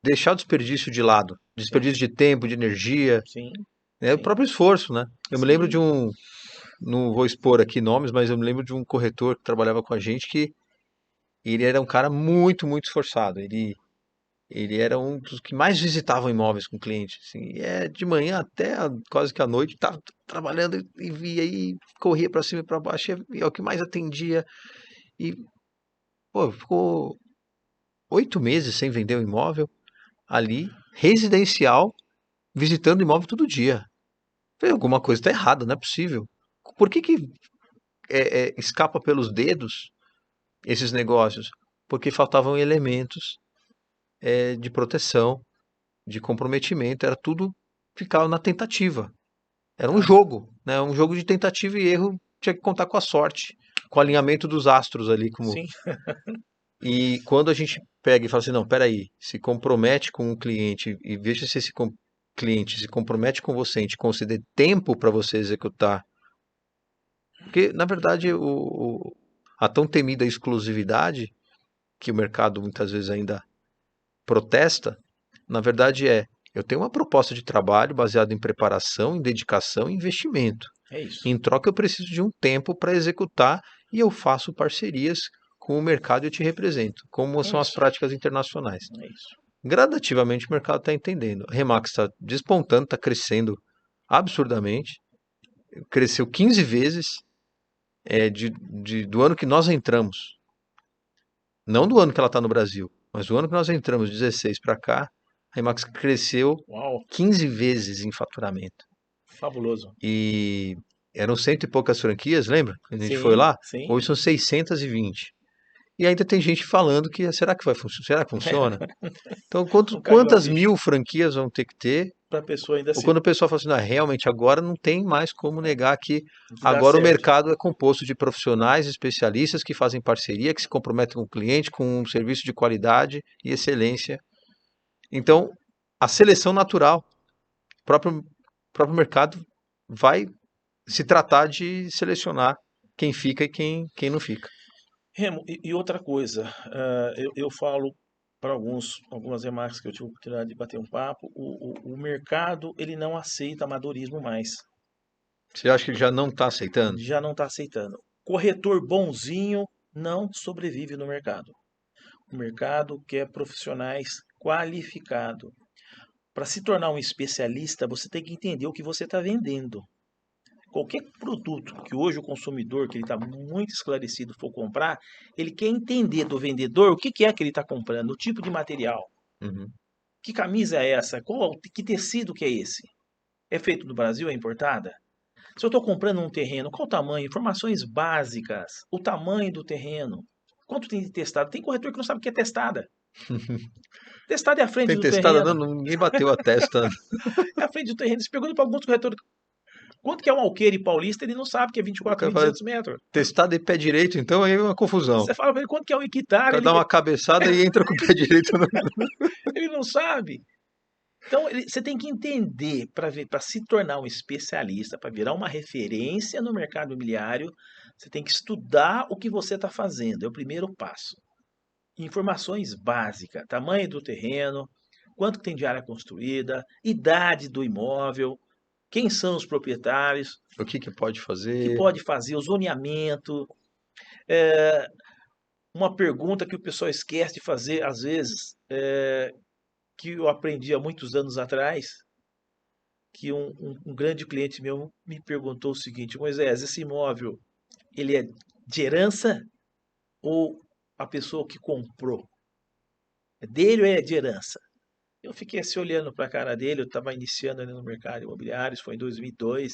deixar o desperdício de lado. sim, Desperdício de tempo, de energia, sim, né? O sim, próprio esforço, né? Eu me lembro de sim. um, não vou expor aqui nomes, mas eu me lembro de um corretor que trabalhava com a gente que ele era um cara muito, muito esforçado. Ele era um dos que mais visitavam imóveis com clientes, assim, e de manhã até quase que à noite, estava trabalhando e via e corria para cima e para baixo, e é o que mais atendia. E, pô, ficou 8 meses sem vender o imóvel ali, residencial, visitando o imóvel todo dia. Falei, alguma coisa está errada, não é possível. Por que que escapa pelos dedos esses negócios? Porque faltavam elementos de proteção, de comprometimento, era tudo ficava na tentativa. Era um Ah, jogo, né? Um jogo de tentativa e erro, tinha que contar com a sorte, com o alinhamento dos astros ali, como. sim, E quando a gente pega e fala assim, não, peraí, se compromete com o cliente e veja se esse cliente se compromete com você em te conceder tempo para você executar. Porque, na verdade, a tão temida exclusividade, que o mercado muitas vezes ainda protesta, na verdade eu tenho uma proposta de trabalho baseada em preparação, em dedicação e investimento. é isso. Em troca, eu preciso de um tempo para executar e eu faço parcerias com o mercado e eu te represento, como É são as isso. práticas internacionais. É isso. Gradativamente o mercado está entendendo. A Remax está despontando, está crescendo absurdamente. Cresceu 15 vezes do ano que nós entramos. Não do ano que ela está no Brasil, mas do ano que nós entramos, 16 para cá, a Remax cresceu Uau, 15 vezes em faturamento. fabuloso. E eram cento e poucas franquias, lembra? Quando a gente foi Sim, lá, sim. hoje são 620. E ainda tem gente falando que será que vai funcionar? Será que funciona? Então, Não caiu a quantas ficha mil franquias vão ter que ter? para a pessoa ainda Ou se quando o pessoal fala assim, não, realmente agora não tem mais como negar que que dá agora o certo. mercado é composto de profissionais, especialistas que fazem parceria, que se comprometem com o cliente, com um serviço de qualidade e excelência. Então, a seleção natural, o próprio mercado vai se tratar de selecionar quem fica e quem não fica. Remo, e outra coisa, eu falo para algumas remarcas que eu tive a oportunidade de bater um papo, o mercado ele não aceita amadorismo mais, Você acha que ele já não está aceitando? já não está aceitando. Corretor bonzinho não sobrevive no mercado. O mercado quer profissionais qualificados. Para se tornar um especialista, você tem que entender o que você está vendendo. Qualquer produto que hoje o consumidor, que ele está muito esclarecido, for comprar, ele quer entender do vendedor o que que é que ele está comprando, o tipo de material. Uhum. Que camisa é essa? Que tecido que é esse? É feito no Brasil? É importada? Se eu estou comprando um terreno, qual o tamanho? Informações básicas. O tamanho do terreno. Quanto tem de testado? Tem corretor que não sabe o que é testada. Testada é a frente Tem do testada? Não, terreno. ninguém bateu a testa. É a frente do terreno. Você pergunta para alguns corretores quanto que é um alqueire paulista, ele não sabe que é O 24 cara mil e fala, duzentos metros. testada e pé direito, então aí é uma confusão. Você fala para ele quanto que é um O hectare, cara dá uma cabeçada e entra com o pé direito. ele não sabe. Então, você tem que entender para se tornar um especialista, para virar uma referência no mercado imobiliário, você tem que estudar o que você está fazendo. É o primeiro passo. Informações básicas: tamanho do terreno, quanto que tem de área construída, idade do imóvel, quem são os proprietários, O que que pode o que fazer? pode fazer, o zoneamento. É, uma pergunta que o pessoal esquece de fazer, às vezes, que eu aprendi há muitos anos atrás, que um grande cliente meu me perguntou o seguinte: Moisés, esse imóvel, ele é de herança ou a pessoa que comprou? É dele ou é de herança? Eu fiquei assim olhando para a cara dele, eu estava iniciando ali no mercado imobiliário, isso foi em 2002.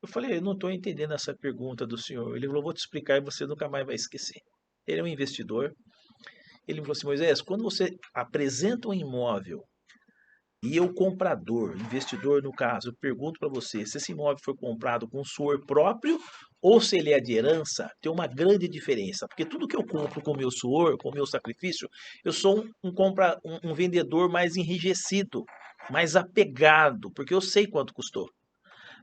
Eu falei, eu não estou entendendo essa pergunta do senhor. Ele falou, vou te explicar e você nunca mais vai esquecer. Ele é um investidor. Ele me falou assim, Moisés, quando você apresenta um imóvel e eu, comprador, investidor no caso, eu pergunto para você se esse imóvel foi comprado com suor próprio ou se ele é de herança, tem uma grande diferença. Porque tudo que eu compro com meu suor, com meu sacrifício, eu sou um vendedor mais enrijecido, mais apegado, porque eu sei quanto custou.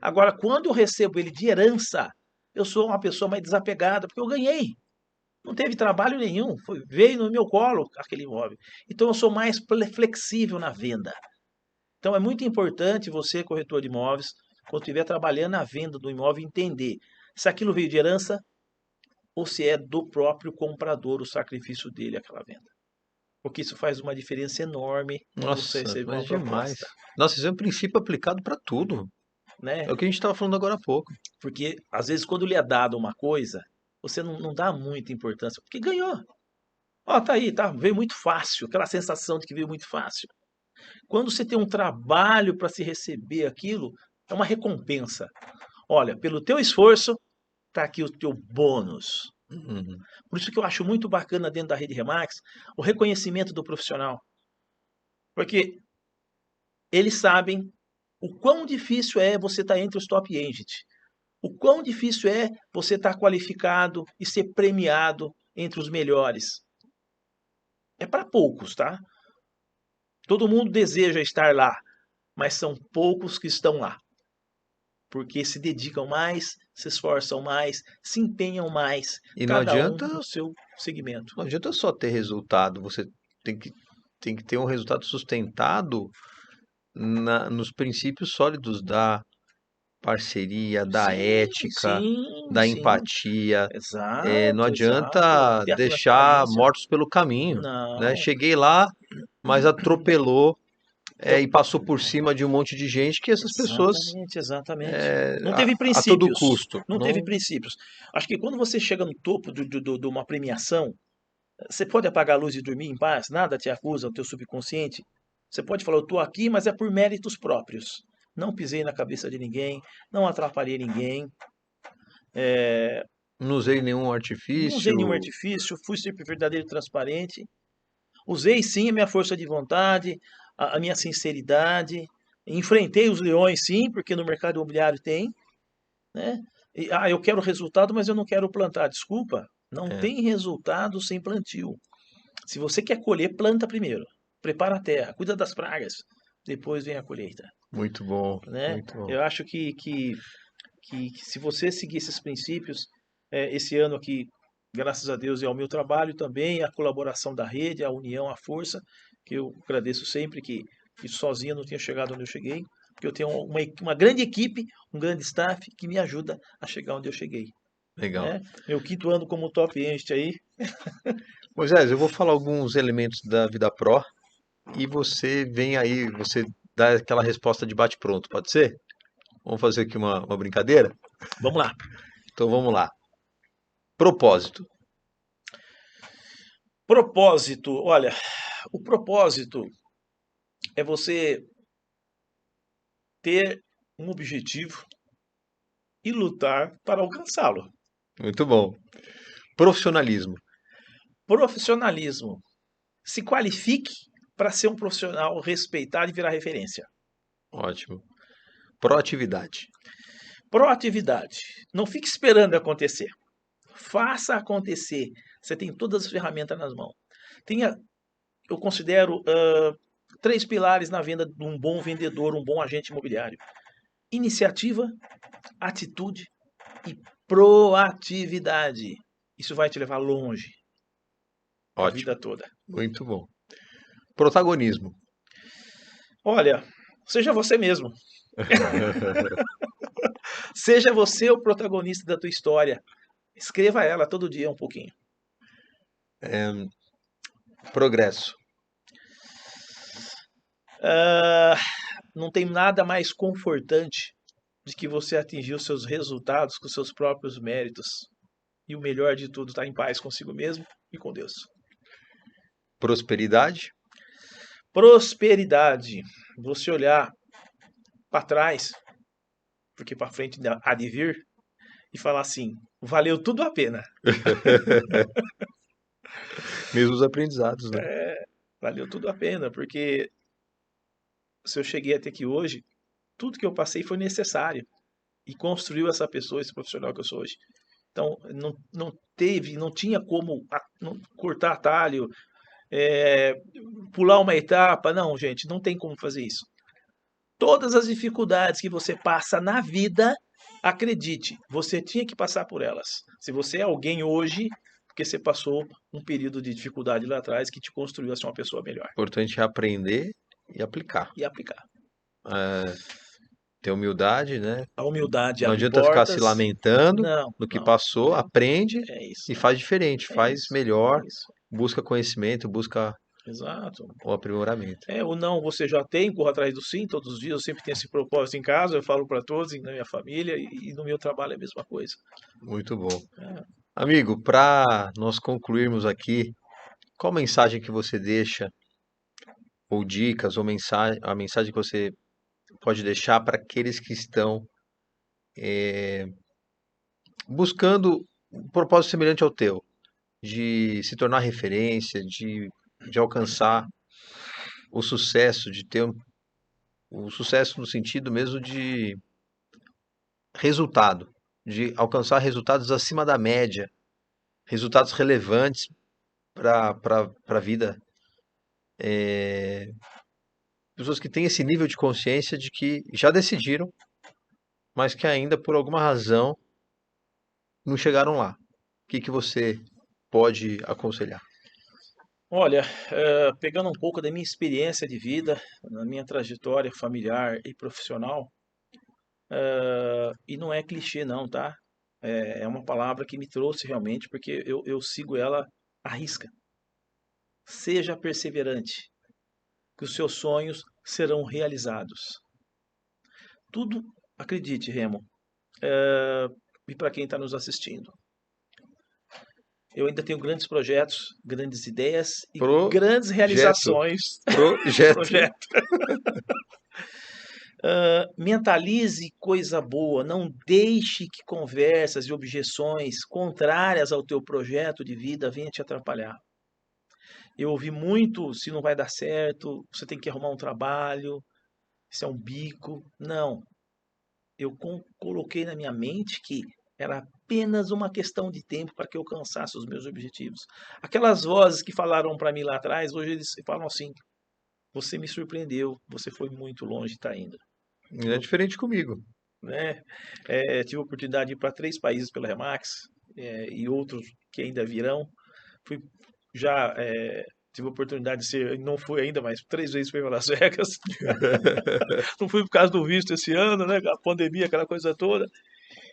Agora, quando eu recebo ele de herança, eu sou uma pessoa mais desapegada, porque eu ganhei. Não teve trabalho nenhum, veio no meu colo aquele imóvel. Então eu sou mais flexível na venda. Então é muito importante você, corretor de imóveis, quando estiver trabalhando na venda do imóvel, entender se aquilo veio de herança ou se é do próprio comprador o sacrifício dele aquela venda. Porque isso faz uma diferença enorme quando você Nossa, recebe mas uma demais. proposta, Nossa, isso é um princípio aplicado para tudo. né? É o que a gente estava falando agora há pouco. Porque às vezes quando lhe é dado uma coisa, você não dá muita importância, porque ganhou. Ó, tá aí, tá? Veio muito fácil, aquela sensação de que veio muito fácil. Quando você tem um trabalho para se receber aquilo, é uma recompensa. Olha, pelo teu esforço, tá aqui o teu bônus. Uhum. Por isso que eu acho muito bacana dentro da Rede Remax o reconhecimento do profissional. Porque eles sabem o quão difícil é você estar entre os top agents. O quão difícil é você estar qualificado e ser premiado entre os melhores. É para poucos, tá? Todo mundo deseja estar lá, mas são poucos que estão lá. Porque se dedicam mais, se esforçam mais, se empenham mais, E cada um no seu segmento. não adianta só ter resultado, você tem que, tem que ter um resultado sustentado nos princípios sólidos da parceria, da Sim, ética, sim, da sim. empatia. Não Exato, exato. adianta Ter a deixar transparência. mortos pelo caminho, né? Não. Cheguei lá, mas atropelou, Eu, e passou por cima de um monte de gente que essas pessoas, exatamente, exatamente. Não teve a todo princípios. custo, Não teve não princípios. Acho que quando você chega no topo de uma premiação, você pode apagar a luz e dormir em paz, nada te acusa, o teu subconsciente. Você pode falar, eu estou aqui, mas é por méritos próprios. Não pisei na cabeça de ninguém, não atrapalhei ninguém, não usei nenhum não usei nenhum artifício. artifício, fui sempre verdadeiro e transparente. Usei sim a minha força de vontade, a minha sinceridade. Enfrentei os leões sim, porque no mercado imobiliário tem, né? Eu quero resultado, mas eu não quero plantar. Desculpa, não É, tem resultado sem plantio. Se você quer colher, planta primeiro. Prepara a terra, cuida das pragas, depois vem a colheita, muito bom, né? muito bom. Eu acho que se você seguir esses princípios, esse ano aqui, graças a Deus, é o meu trabalho também, a colaboração da rede, a união, a força, que eu agradeço sempre, que sozinho eu não tinha chegado onde eu cheguei, porque eu tenho uma grande equipe, um grande staff que me ajuda a chegar onde eu cheguei, Legal. né? Meu quinto ano como top agent aí. Moisés, eu vou falar alguns elementos da Vida Pro e você vem aí, você dá aquela resposta de bate-pronto, pode ser? Vamos fazer aqui uma brincadeira? Vamos lá. Então vamos lá. Propósito. Propósito, olha, o propósito é você ter um objetivo e lutar para alcançá-lo. Muito bom. Profissionalismo. Profissionalismo. Se qualifique para ser um profissional respeitado e virar referência. Ótimo. Proatividade. Proatividade. Não fique esperando acontecer. Faça acontecer. Você tem todas as ferramentas nas mãos. Tenha, eu considero, três pilares na venda de um bom vendedor, um bom agente imobiliário: iniciativa, atitude e proatividade. Isso vai te levar longe para a vida Ótimo. toda. Muito bom. Protagonismo. Olha, seja você mesmo. Seja você o protagonista da tua história. Escreva ela todo dia um pouquinho. Progresso. Ah, não tem nada mais confortante de que você atingir os seus resultados com seus próprios méritos. E o melhor de tudo, estar em paz consigo mesmo e com Deus. Prosperidade. Prosperidade. Você olhar para trás, porque para frente há de vir, e falar assim: valeu tudo a pena. Mesmos aprendizados, né? Valeu tudo a pena, porque se eu cheguei até aqui hoje, tudo que eu passei foi necessário e construiu essa pessoa, esse profissional que eu sou hoje. Então, não tinha como cortar atalho, é, pular uma etapa. Não, gente, não tem como fazer isso. Todas as dificuldades que você passa na vida, acredite, você tinha que passar por elas. Se você é alguém hoje, porque você passou um período de dificuldade lá atrás que te construiu a ser uma pessoa melhor. Importante é aprender e aplicar. E aplicar. Ter humildade, né? A humildade Não abre adianta ficar se portas. lamentando Não, no que não. passou, aprende É isso. e faz diferente, É faz isso. melhor, É isso. busca conhecimento, busca Exato. o aprimoramento. O não você já tem, corro atrás do sim todos os dias. Eu sempre tenho esse propósito em casa, eu falo para todos, na minha família e no meu trabalho é a mesma coisa. Muito bom. É. Amigo, para nós concluirmos aqui, qual mensagem que você deixa, ou dicas, ou mensagem, a mensagem que você pode deixar para aqueles que estão buscando um propósito semelhante ao teu, de se tornar referência, de alcançar o sucesso, de ter o sucesso no sentido mesmo de resultado, de alcançar resultados acima da média, resultados relevantes para a vida. Pessoas que têm esse nível de consciência de que já decidiram, mas que ainda por alguma razão não chegaram lá. O que que você pode aconselhar? Olha, pegando um pouco da minha experiência de vida, na minha trajetória familiar e profissional, e não é clichê não, tá? É uma palavra que me trouxe realmente, porque eu sigo ela à risca. Seja perseverante, que os seus sonhos serão realizados. Tudo, acredite, Remo, e para quem está nos assistindo. Eu ainda tenho grandes projetos, grandes ideias e grandes Projeto. realizações. Projeto. Projeto. Mentalize coisa boa, não deixe que conversas e objeções contrárias ao teu projeto de vida venham te atrapalhar. Eu ouvi muito, se não vai dar certo, você tem que arrumar um trabalho, isso é um bico. Não, eu coloquei na minha mente que era apenas uma questão de tempo para que eu alcançasse os meus objetivos. Aquelas vozes que falaram para mim lá atrás, hoje eles falam assim: você me surpreendeu, você foi muito longe, está indo. Não é diferente comigo. Né? Tive a oportunidade de ir para 3 países pela Remax, e outros que ainda virão. Fui já tive a oportunidade de ser, não fui ainda, mas 3 vezes fui para Las Vegas. Não fui por causa do visto esse ano, né? A pandemia, aquela coisa toda.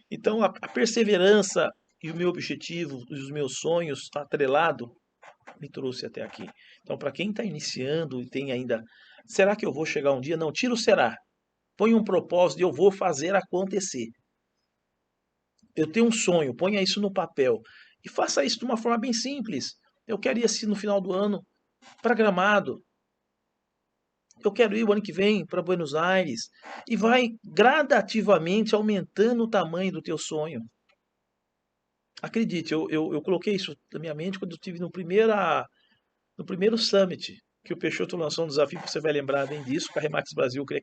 Então a perseverança e o meu objetivo, e os meus sonhos atrelado me trouxe até aqui. Então, para quem está iniciando e tem ainda, será que eu vou chegar um dia? Não, tira o será. Põe um propósito e eu vou fazer acontecer. Eu tenho um sonho, ponha isso no papel. E faça isso de uma forma bem simples. Eu quero ir assim no final do ano para Gramado. Eu quero ir o ano que vem para Buenos Aires. E vai gradativamente aumentando o tamanho do teu sonho. Acredite, eu coloquei isso na minha mente quando eu estive no primeiro Summit, que o Peixoto lançou um desafio, você vai lembrar bem disso, com a Remax Brasil, cria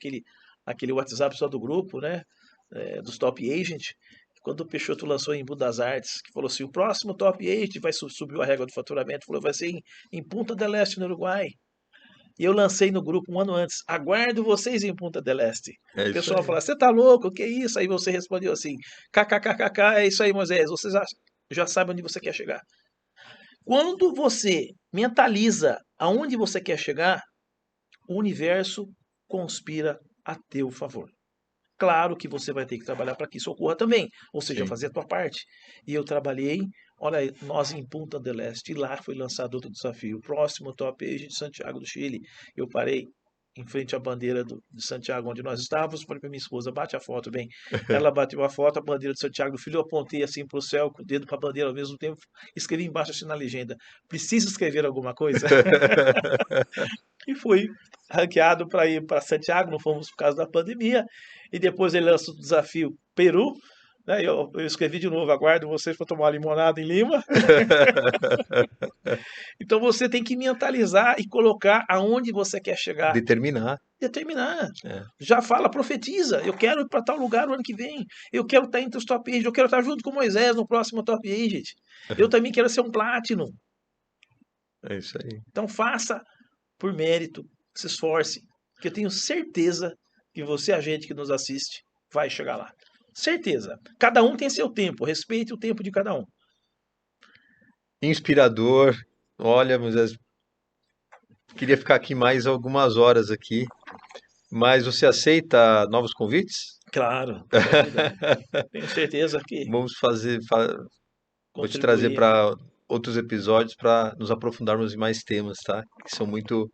aquele WhatsApp só do grupo, né? Dos top agent. Quando o Peixoto lançou em Budas Artes, que falou assim: o próximo top agent vai subir a régua do faturamento, falou, vai ser em Punta del Este, no Uruguai. E eu lancei no grupo um ano antes: aguardo vocês em Punta del Este. É O isso pessoal aí. falou: você tá louco? O que é isso? Aí você respondeu assim: kkkk, é isso aí, Moisés, você já sabe onde você quer chegar. Quando você mentaliza aonde você quer chegar, o universo conspira a teu favor. Claro que você vai ter que trabalhar para que isso ocorra também, ou seja, Sim. fazer a tua parte. E eu trabalhei, olha, nós em Punta del Este, e lá foi lançado outro desafio. O próximo Top Agent de Santiago do Chile. Eu parei em frente à bandeira de Santiago, onde nós estávamos, falei para minha esposa: bate a foto, bem. Ela bateu a foto, a bandeira de Santiago do Chile, eu apontei assim para o céu, com o dedo para a bandeira ao mesmo tempo, escrevi embaixo assim na legenda: precisa escrever alguma coisa? E fui ranqueado para ir para Santiago, não fomos por causa da pandemia. E depois ele lançou o desafio Peru. Né? Eu escrevi de novo: aguardo vocês para tomar uma limonada em Lima. Então você tem que mentalizar e colocar aonde você quer chegar. Determinar. Determinar. É. Já fala, profetiza. Eu quero ir para tal lugar o ano que vem. Eu quero estar entre os top agents. Eu quero estar junto com Moisés no próximo top agent. Eu também quero ser um platinum. É isso aí. Então faça por mérito, se esforce, que eu tenho certeza que você, a gente que nos assiste, vai chegar lá. Certeza. Cada um tem seu tempo, respeite o tempo de cada um. inspirador. Olha, Moisés, queria ficar aqui mais algumas horas aqui, mas você aceita novos convites? Claro, sem dúvida. Tenho certeza que Vamos vou te trazer contribuir. para outros episódios para nos aprofundarmos em mais temas, tá? Que são muito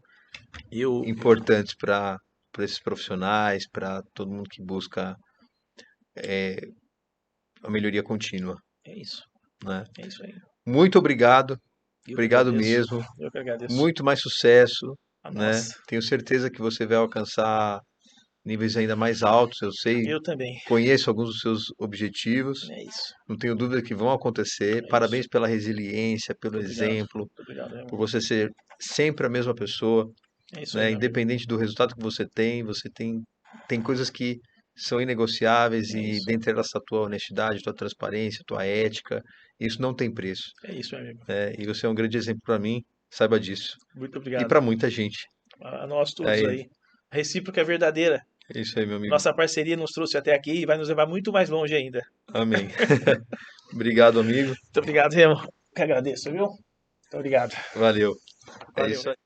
Eu, importantes para esses profissionais, para todo mundo que busca a melhoria contínua, é isso, né? é isso aí. Muito obrigado, Eu que obrigado agradeço, mesmo. eu que agradeço. Muito mais sucesso, A né? nossa, Tenho certeza que você vai alcançar níveis ainda mais altos. Eu sei, eu também. conheço alguns dos seus objetivos, É isso, não tenho dúvida que vão acontecer. é isso. Parabéns pela resiliência, pelo Muito obrigado, exemplo, muito obrigado, por irmão. você ser sempre a mesma pessoa, É isso aí, né? meu amigo. Independente do resultado que você tem coisas que são inegociáveis É e isso, dentre elas a tua honestidade, tua transparência, tua ética, isso não tem preço, é isso, meu amigo. né? E você é um grande exemplo para mim, saiba disso. Muito E obrigado. para muita gente. A nós todos É, aí. A recíproca é verdadeira. é isso aí, meu amigo. Nossa parceria nos trouxe até aqui e vai nos levar muito mais longe ainda. Amém. Obrigado, amigo. Muito obrigado, irmão. Que agradeço, viu? Muito obrigado. Valeu. É Valeu. isso aí.